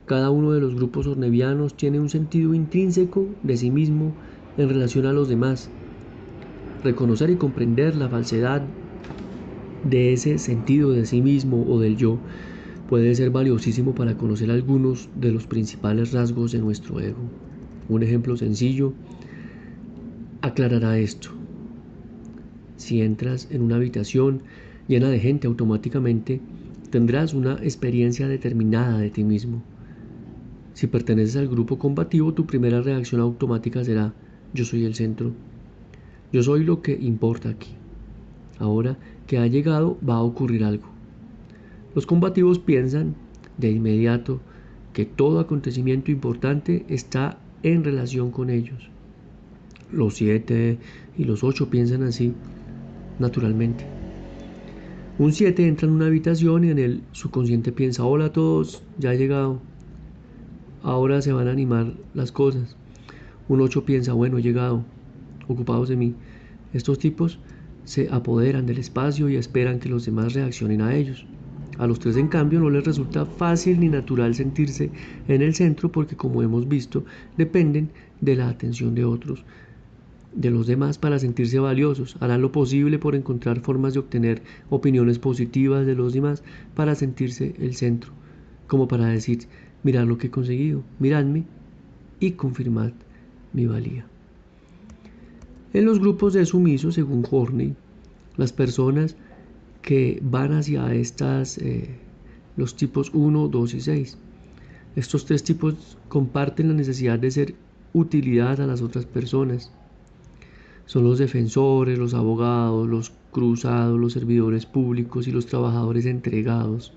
Cada uno de los grupos ornevianos tiene un sentido intrínseco de sí mismo en relación a los demás. Reconocer y comprender la falsedad de ese sentido de sí mismo o del yo puede ser valiosísimo para conocer algunos de los principales rasgos de nuestro ego. Un ejemplo sencillo aclarará esto. Si entras en una habitación llena de gente, automáticamente Tendrás una experiencia determinada de ti mismo. Si perteneces al grupo combativo, tu primera reacción automática será: yo soy el centro. Yo soy lo que importa aquí. Ahora que ha llegado, va a ocurrir algo. Los combativos piensan de inmediato que todo acontecimiento importante está en relación con ellos. Los 7 y los 8 piensan así, naturalmente. Un 7 entra en una habitación y en el subconsciente piensa: hola a todos, ya he llegado. Ahora se van a animar las cosas. Un 8 piensa: bueno, he llegado, ocupados de mí. Estos tipos se apoderan del espacio y esperan que los demás reaccionen a ellos. A los 3, en cambio, no les resulta fácil ni natural sentirse en el centro porque, como hemos visto, dependen de la atención de otros, de los demás, para sentirse valiosos. Harán lo posible por encontrar formas de obtener opiniones positivas de los demás para sentirse el centro, como para decir: mirad lo que he conseguido, miradme y confirmad mi valía. En los grupos de sumisos, según Horney, las personas que van hacia los tipos 1, 2 y 6. Estos 3 tipos comparten la necesidad de ser utilidad a las otras personas. Son los defensores, los abogados, los cruzados, los servidores públicos y los trabajadores entregados.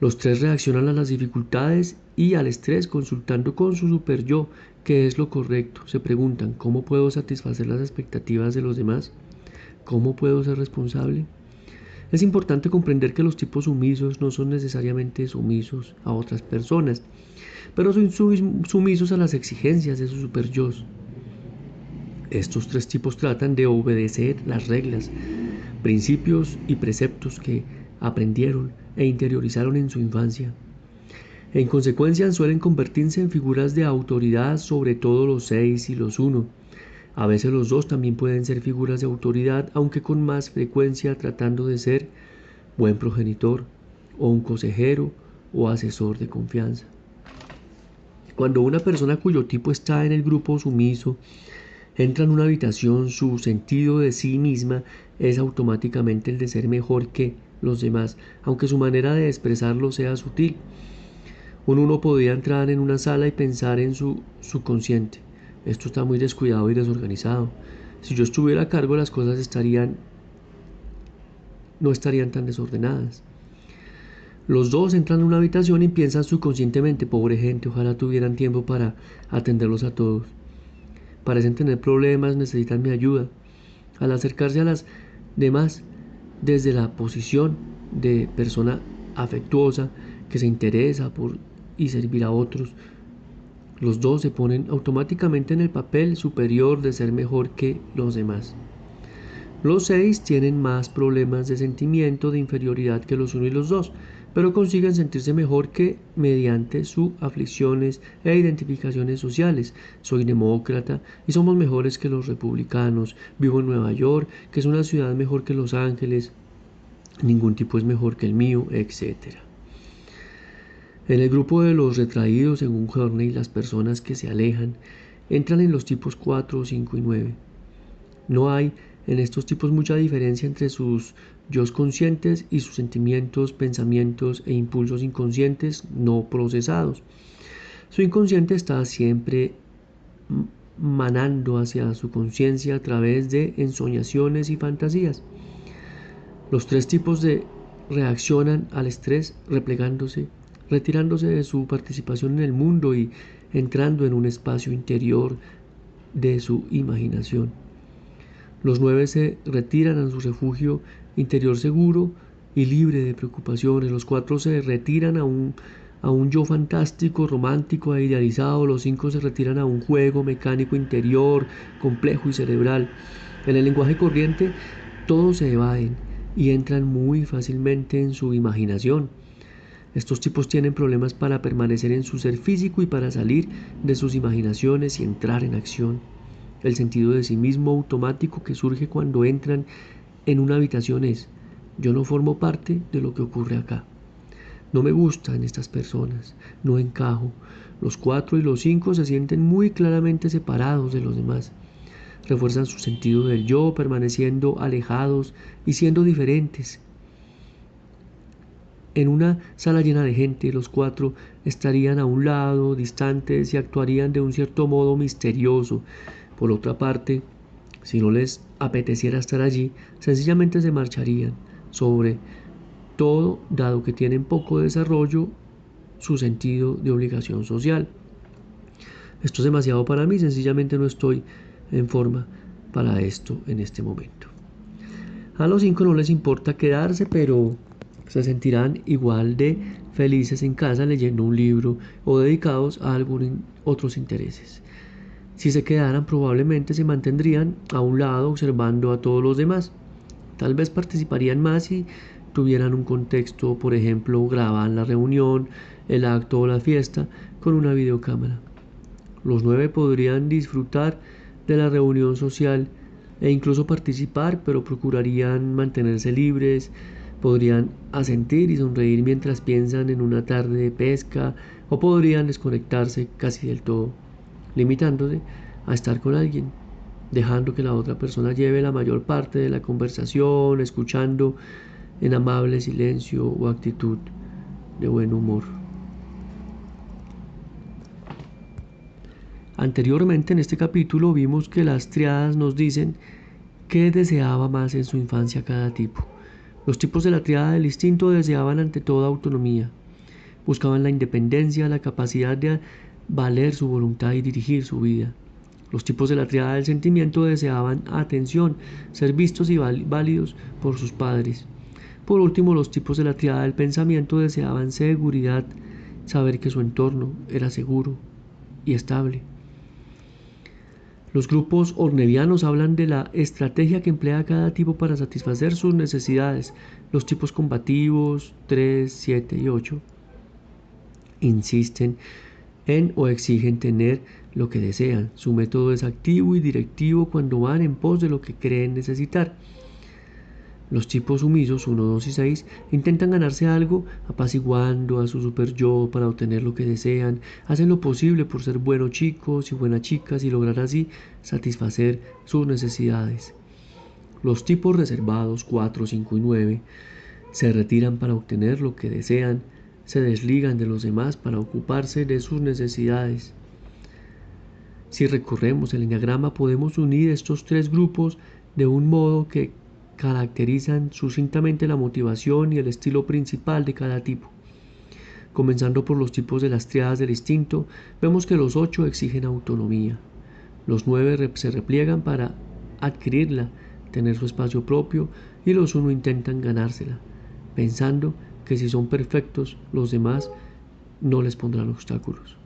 Los 3 reaccionan a las dificultades y al estrés consultando con su super yo qué es lo correcto. Se preguntan: ¿cómo puedo satisfacer las expectativas de los demás? ¿Cómo puedo ser responsable? Es importante comprender que los tipos sumisos no son necesariamente sumisos a otras personas, pero son sumisos a las exigencias de sus superyos. Estos 3 tipos tratan de obedecer las reglas, principios y preceptos que aprendieron e interiorizaron en su infancia. En consecuencia, suelen convertirse en figuras de autoridad sobre todo los 6 y los 1. A veces los 2 también pueden ser figuras de autoridad, aunque con más frecuencia tratando de ser buen progenitor o un consejero o asesor de confianza. Cuando una persona cuyo tipo está en el grupo sumiso entra en una habitación, su sentido de sí misma es automáticamente el de ser mejor que los demás, aunque su manera de expresarlo sea sutil. Uno podría entrar en una sala y pensar en su subconsciente: esto está muy descuidado y desorganizado. Si yo estuviera a cargo, las cosas no estarían tan desordenadas. Los 2 entran en una habitación y piensan subconscientemente: pobre gente, ojalá tuvieran tiempo para atenderlos a todos. Parecen tener problemas, necesitan mi ayuda. Al acercarse a las demás desde la posición de persona afectuosa que se interesa por y servir a otros, los 2 se ponen automáticamente en el papel superior de ser mejor que los demás. Los 6 tienen más problemas de sentimiento de inferioridad que los 1 y los 2, pero consiguen sentirse mejor que mediante sus aflicciones e identificaciones sociales. Soy demócrata y somos mejores que los republicanos. Vivo en Nueva York, que es una ciudad mejor que Los Ángeles. Ningún tipo es mejor que el mío, etc. En el grupo de los retraídos, según Horney, las personas que se alejan entran en los tipos 4, 5 y 9. No hay en estos tipos mucha diferencia entre sus yos conscientes y sus sentimientos, pensamientos e impulsos inconscientes no procesados. Su inconsciente está siempre manando hacia su conciencia a través de ensoñaciones y fantasías. Los 3 tipos reaccionan al estrés replegándose, retirándose de su participación en el mundo y entrando en un espacio interior de su imaginación. Los 9 se retiran a su refugio interior seguro y libre de preocupaciones. Los 4 se retiran a un yo fantástico, romántico e idealizado. Los 5 se retiran a un juego mecánico interior, complejo y cerebral. En el lenguaje corriente, todos se evaden y entran muy fácilmente en su imaginación. Estos tipos tienen problemas para permanecer en su ser físico y para salir de sus imaginaciones y entrar en acción. El sentido de sí mismo automático que surge cuando entran en una habitación es: yo no formo parte de lo que ocurre acá. No me gustan estas personas, no encajo. Los 4 y los 5 se sienten muy claramente separados de los demás. Refuerzan su sentido del yo, permaneciendo alejados y siendo diferentes. En una sala llena de gente, los 4 estarían a un lado, distantes, y actuarían de un cierto modo misterioso. Por otra parte, si no les apeteciera estar allí, sencillamente se marcharían. Sobre todo, dado que tienen poco desarrollo su sentido de obligación social. Esto es demasiado para mí, sencillamente no estoy en forma para esto en este momento. A los 5 no les importa quedarse, pero se sentirán igual de felices en casa leyendo un libro o dedicados a algún otros intereses. Si se quedaran, probablemente se mantendrían a un lado observando a todos los demás. Tal vez participarían más si tuvieran un contexto, por ejemplo, graban la reunión, el acto o la fiesta con una videocámara. Los 9 podrían disfrutar de la reunión social e incluso participar, pero procurarían mantenerse libres, podrían asentir y sonreír mientras piensan en una tarde de pesca, o podrían desconectarse casi del todo, limitándose a estar con alguien, dejando que la otra persona lleve la mayor parte de la conversación, escuchando en amable silencio o actitud de buen humor. Anteriormente en este capítulo vimos que las triadas nos dicen qué deseaba más en su infancia cada tipo. Los tipos de la triada del instinto deseaban ante todo autonomía. Buscaban la independencia, la capacidad de valer su voluntad y dirigir su vida. Los tipos de la triada del sentimiento deseaban atención, ser vistos y válidos por sus padres. Por último, los tipos de la triada del pensamiento deseaban seguridad, saber que su entorno era seguro y estable. Los grupos ornevianos hablan de la estrategia que emplea cada tipo para satisfacer sus necesidades. Los tipos combativos 3, 7 y 8 insisten en o exigen tener lo que desean. Su método es activo y directivo cuando van en pos de lo que creen necesitar. Los tipos sumisos 1, 2 y 6 intentan ganarse algo apaciguando a su super yo para obtener lo que desean, hacen lo posible por ser buenos chicos y buenas chicas y lograr así satisfacer sus necesidades. Los tipos reservados 4, 5 y 9 se retiran para obtener lo que desean, se desligan de los demás para ocuparse de sus necesidades. Si recorremos el enneagrama podemos unir estos 3 grupos de un modo que caracterizan sucintamente la motivación y el estilo principal de cada tipo. Comenzando por los tipos de las triadas del instinto, vemos que los 8 exigen autonomía. Los 9 se repliegan para adquirirla, tener su espacio propio, y los 1 intentan ganársela, pensando que si son perfectos, los demás no les pondrán obstáculos.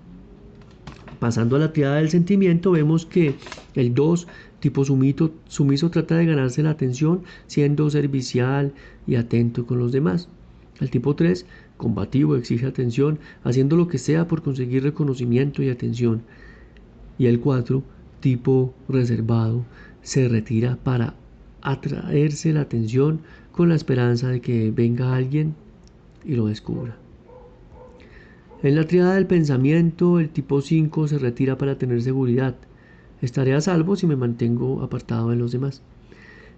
Pasando a la triada del sentimiento, vemos que el 2, tipo sumiso, trata de ganarse la atención siendo servicial y atento con los demás. El tipo 3, combativo, exige atención, haciendo lo que sea por conseguir reconocimiento y atención. Y el 4, tipo reservado, se retira para atraerse la atención con la esperanza de que venga alguien y lo descubra. En la triada del pensamiento, el tipo 5 se retira para tener seguridad. Estaré a salvo si me mantengo apartado de los demás.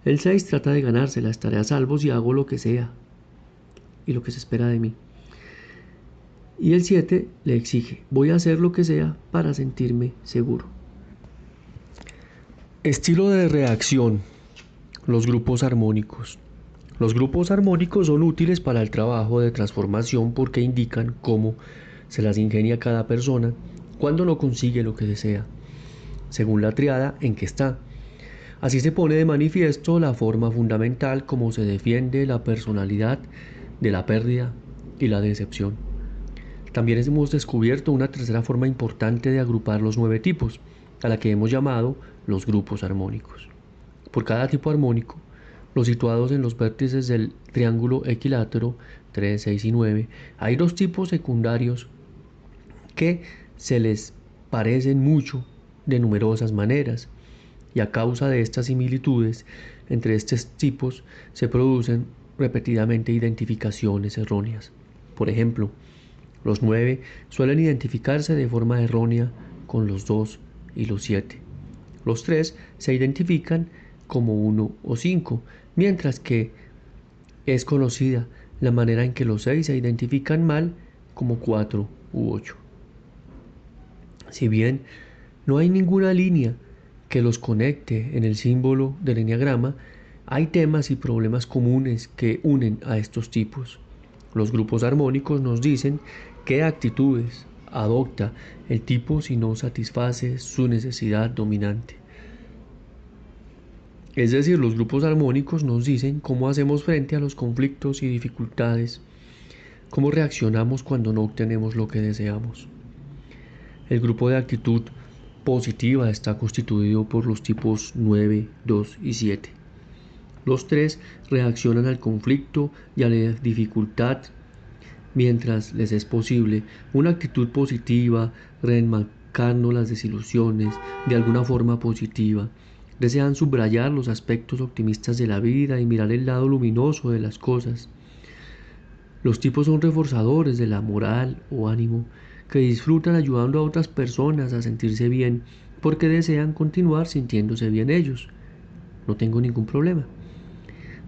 El 6 trata de ganársela, estaré a salvo si hago lo que sea y lo que se espera de mí. Y el 7 le exige, voy a hacer lo que sea para sentirme seguro. Estilo de reacción. Los grupos armónicos. Los grupos armónicos son útiles para el trabajo de transformación porque indican cómo se las ingenia cada persona cuando no consigue lo que desea, según la triada en que está. Así se pone de manifiesto la forma fundamental como se defiende la personalidad de la pérdida y la decepción. También hemos descubierto una tercera forma importante de agrupar los 9 tipos, a la que hemos llamado los grupos armónicos. Por cada tipo armónico, los situados en los vértices del triángulo equilátero 3, 6 y 9, hay 2 tipos secundarios que se les parecen mucho de numerosas maneras, y a causa de estas similitudes entre estos tipos se producen repetidamente identificaciones erróneas. Por ejemplo, los 9 suelen identificarse de forma errónea con los 2 y los 7. Los 3 se identifican como 1 o 5, mientras que es conocida la manera en que los 6 se identifican mal como 4 u 8. Si bien no hay ninguna línea que los conecte en el símbolo del enneagrama, hay temas y problemas comunes que unen a estos tipos. Los grupos armónicos nos dicen qué actitudes adopta el tipo si no satisface su necesidad dominante. Es decir, los grupos armónicos nos dicen cómo hacemos frente a los conflictos y dificultades, cómo reaccionamos cuando no obtenemos lo que deseamos. El grupo de actitud positiva está constituido por los tipos 9, 2 y 7. Los 3 reaccionan al conflicto y a la dificultad mientras les es posible. Una actitud positiva, reenmarcando las desilusiones de alguna forma positiva. Desean subrayar los aspectos optimistas de la vida y mirar el lado luminoso de las cosas. Los tipos son reforzadores de la moral o ánimo, que disfrutan ayudando a otras personas a sentirse bien porque desean continuar sintiéndose bien ellos. No tengo ningún problema.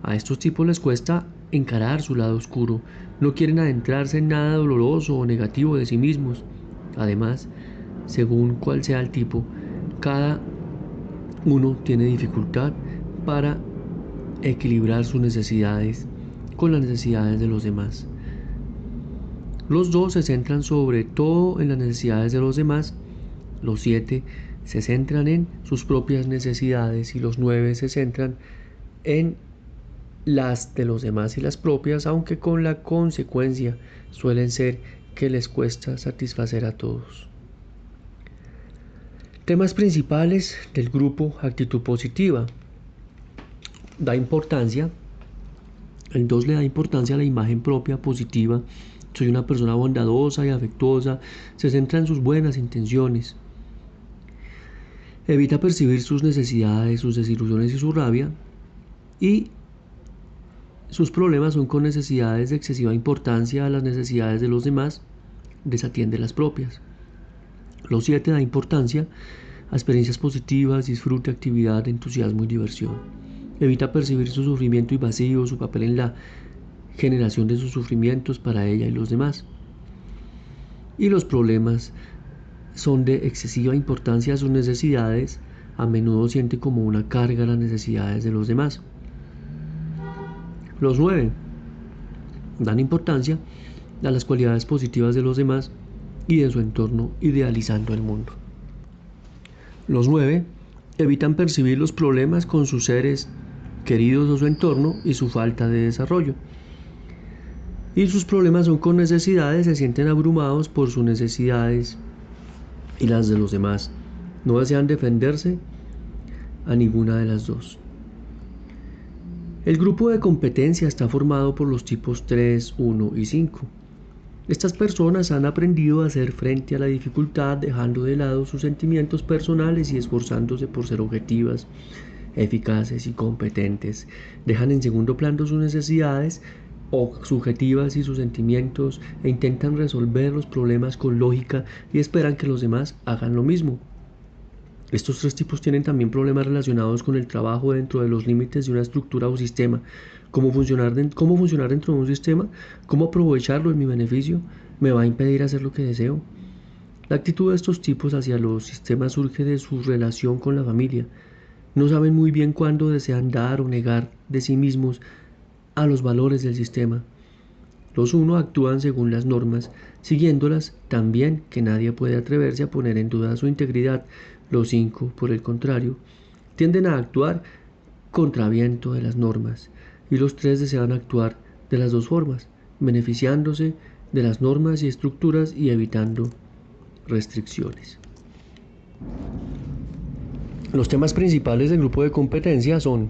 A estos tipos les cuesta encarar su lado oscuro, no quieren adentrarse en nada doloroso o negativo de sí mismos. Además, según cuál sea el tipo, cada uno tiene dificultad para equilibrar sus necesidades con las necesidades de los demás. Los 2 se centran sobre todo en las necesidades de los demás, los 7 se centran en sus propias necesidades y los 9 se centran en las de los demás y las propias, aunque con la consecuencia suelen ser que les cuesta satisfacer a todos. Temas principales del grupo actitud positiva. El 2 le da importancia a la imagen propia positiva. Soy una persona bondadosa y afectuosa, se centra en sus buenas intenciones. Evita percibir sus necesidades, sus desilusiones y su rabia. Y sus problemas son con necesidades de excesiva importancia a las necesidades de los demás, desatiende las propias. Los 7 da importancia a experiencias positivas, disfrute, actividad, entusiasmo y diversión. Evita percibir su sufrimiento y vacío, su papel en la generación de sus sufrimientos para ella y los demás. Y los problemas son de excesiva importancia a sus necesidades, a menudo siente como una carga las necesidades de los demás. Los 9 dan importancia a las cualidades positivas de los demás y de su entorno, idealizando el mundo. Los 9 evitan percibir los problemas con sus seres queridos o su entorno y su falta de desarrollo. Y sus problemas son con necesidades, se sienten abrumados por sus necesidades y las de los demás. No desean defenderse a ninguna de las dos. El grupo de competencia está formado por los tipos 3, 1 y 5. Estas personas han aprendido a hacer frente a la dificultad dejando de lado sus sentimientos personales y esforzándose por ser objetivas, eficaces y competentes. Dejan en segundo plano sus necesidades subjetivas y sus sentimientos e intentan resolver los problemas con lógica y esperan que los demás hagan lo mismo. Estos 3 tipos tienen también problemas relacionados con el trabajo dentro de los límites de una estructura o sistema. ¿Cómo funcionar dentro de un sistema? ¿Cómo aprovecharlo en mi beneficio? ¿Me va a impedir hacer lo que deseo? La actitud de estos tipos hacia los sistemas surge de su relación con la familia. No saben muy bien cuándo desean dar o negar de sí mismos a los valores del sistema. Los 1 actúan según las normas, siguiéndolas tan bien que nadie puede atreverse a poner en duda su integridad. Los 5, por el contrario, tienden a actuar contra viento de las normas, y los 3 desean actuar de las dos formas, beneficiándose de las normas y estructuras y evitando restricciones. Los temas principales del grupo de competencia son: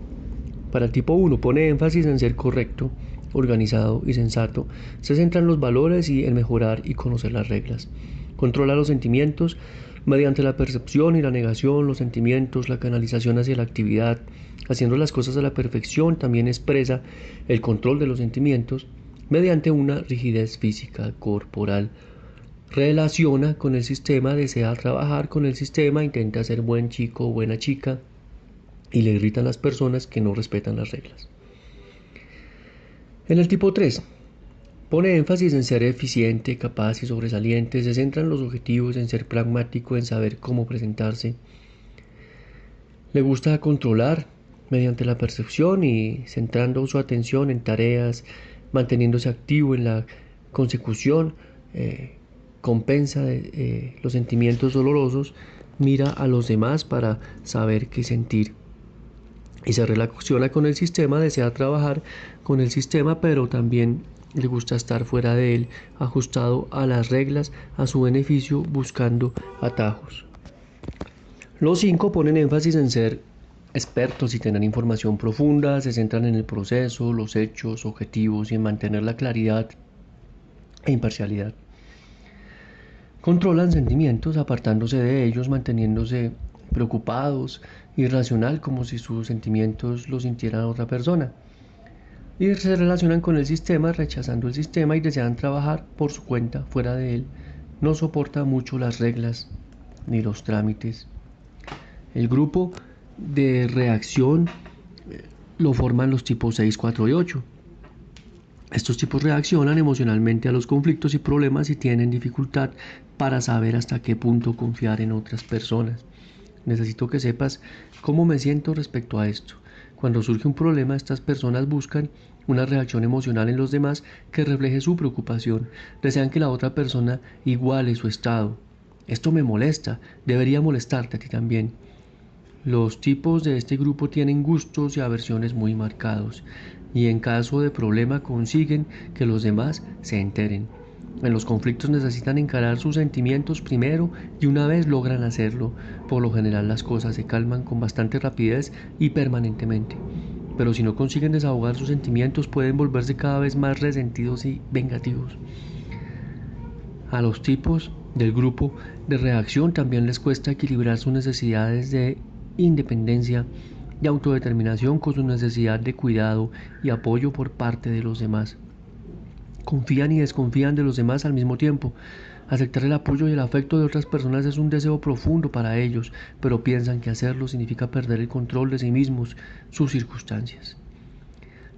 para el tipo 1 pone énfasis en ser correcto, organizado y sensato, se centra en los valores y en mejorar y conocer las reglas. Controla los sentimientos mediante la percepción y la negación, los sentimientos, la canalización hacia la actividad, haciendo las cosas a la perfección. También expresa el control de los sentimientos mediante una rigidez física, corporal. Relaciona con el sistema, desea trabajar con el sistema, intenta ser buen chico o buena chica y le irritan las personas que no respetan las reglas. En el tipo 3, Pone énfasis en ser eficiente, capaz y sobresaliente, se centra en los objetivos, en ser pragmático, en saber cómo presentarse. Le gusta controlar mediante la percepción y centrando su atención en tareas, manteniéndose activo en la consecución, compensa los sentimientos dolorosos, mira a los demás para saber qué sentir. Y se relaciona con el sistema, desea trabajar con el sistema, pero también le gusta estar fuera de él, ajustado a las reglas, a su beneficio, buscando atajos. Los 5 ponen énfasis en ser expertos y tener información profunda, se centran en el proceso, los hechos, objetivos y en mantener la claridad e imparcialidad. Controlan sentimientos apartándose de ellos, manteniéndose preocupados, irracional, como si sus sentimientos los sintiera otra persona. Y se relacionan con el sistema, rechazando el sistema y desean trabajar por su cuenta, fuera de él. No soporta mucho las reglas ni los trámites. El grupo de reacción lo forman los tipos 6, 4 y 8. Estos tipos reaccionan emocionalmente a los conflictos y problemas y tienen dificultad para saber hasta qué punto confiar en otras personas. Necesito que sepas cómo me siento respecto a esto. Cuando surge un problema, estas personas buscan una reacción emocional en los demás que refleje su preocupación. Desean que la otra persona iguale su estado. Esto me molesta, debería molestarte a ti también. Los tipos de este grupo tienen gustos y aversiones muy marcados y en caso de problema consiguen que los demás se enteren. En los conflictos necesitan encarar sus sentimientos primero y una vez logran hacerlo, por lo general las cosas se calman con bastante rapidez y permanentemente. Pero si no consiguen desahogar sus sentimientos pueden volverse cada vez más resentidos y vengativos. A los tipos del grupo de reacción también les cuesta equilibrar sus necesidades de independencia y autodeterminación con su necesidad de cuidado y apoyo por parte de los demás. Confían y desconfían de los demás al mismo tiempo. Aceptar el apoyo y el afecto de otras personas es un deseo profundo para ellos, pero piensan que hacerlo significa perder el control de sí mismos, sus circunstancias.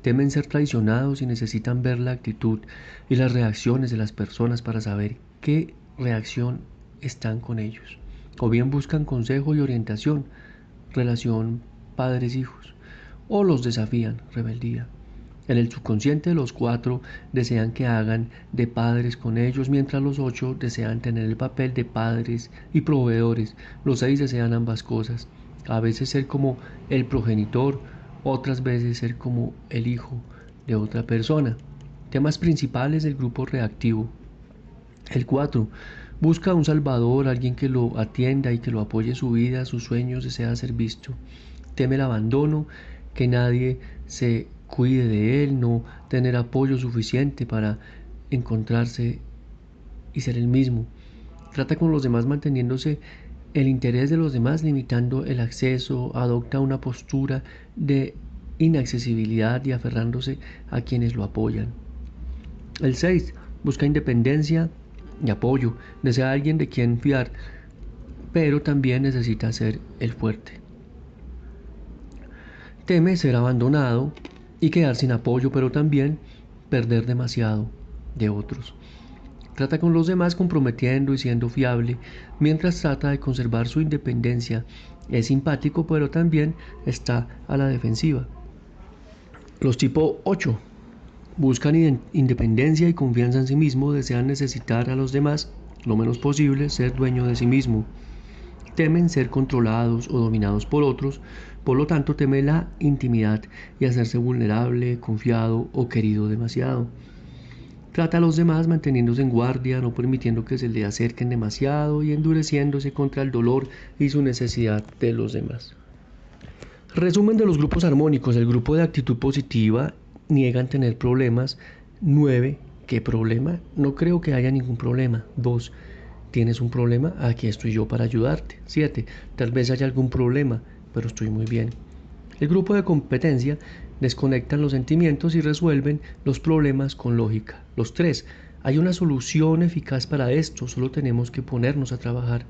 Temen ser traicionados y necesitan ver la actitud y las reacciones de las personas para saber qué reacción están con ellos. O bien buscan consejo y orientación, relación padres-hijos, o los desafían, rebeldía. En el subconsciente los 4 desean que hagan de padres con ellos, mientras los 8 desean tener el papel de padres y proveedores. Los 6 desean ambas cosas, a veces ser como el progenitor, otras veces ser como el hijo de otra persona. Temas principales del grupo reactivo. El 4 busca un salvador, alguien que lo atienda y que lo apoye en su vida, sus sueños, desea ser visto. Teme el abandono, que nadie se cuide de él, no tener apoyo suficiente para encontrarse y ser el mismo. Trata con los demás manteniéndose el interés de los demás, limitando el acceso, adopta una postura de inaccesibilidad y aferrándose a quienes lo apoyan. El 6 busca independencia y apoyo, desea alguien de quien fiar, pero también necesita ser el fuerte. Teme ser abandonado y quedar sin apoyo, pero también perder demasiado de otros. Trata con los demás comprometiendo y siendo fiable, mientras trata de conservar su independencia. Es simpático, pero también está a la defensiva. Los tipo 8 buscan independencia y confianza en sí mismo, desean necesitar a los demás lo menos posible, ser dueño de sí mismo. Temen ser controlados o dominados por otros, por lo tanto teme la intimidad y hacerse vulnerable, confiado o querido demasiado. Trata a los demás manteniéndose en guardia, no permitiendo que se le acerquen demasiado y endureciéndose contra el dolor y su necesidad de los demás. Resumen de los grupos armónicos. El grupo de actitud positiva niegan tener problemas. 9. ¿Qué problema? No creo que haya ningún problema. 2. ¿Tienes un problema? Aquí estoy yo para ayudarte. 7. Tal vez haya algún problema, pero estoy muy bien. El grupo de competencia desconectan los sentimientos y resuelven los problemas con lógica. Los 3. Hay una solución eficaz para esto, solo tenemos que ponernos a trabajar.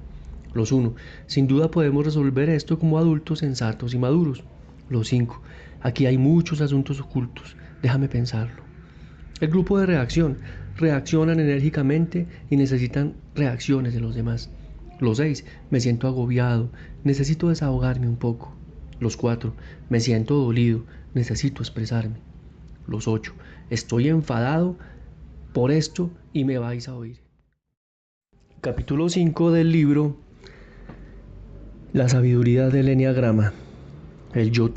Los 1. Sin duda podemos resolver esto como adultos sensatos y maduros. Los 5. Aquí hay muchos asuntos ocultos, déjame pensarlo. El grupo de reacción. Reaccionan enérgicamente y necesitan reacciones de los demás. Los 6. Me siento agobiado. Necesito desahogarme un poco. Los 4. Me siento dolido. Necesito expresarme. Los 8. Estoy enfadado por esto y me vais a oír. Capítulo 5 del libro La sabiduría del Eneagrama. El yo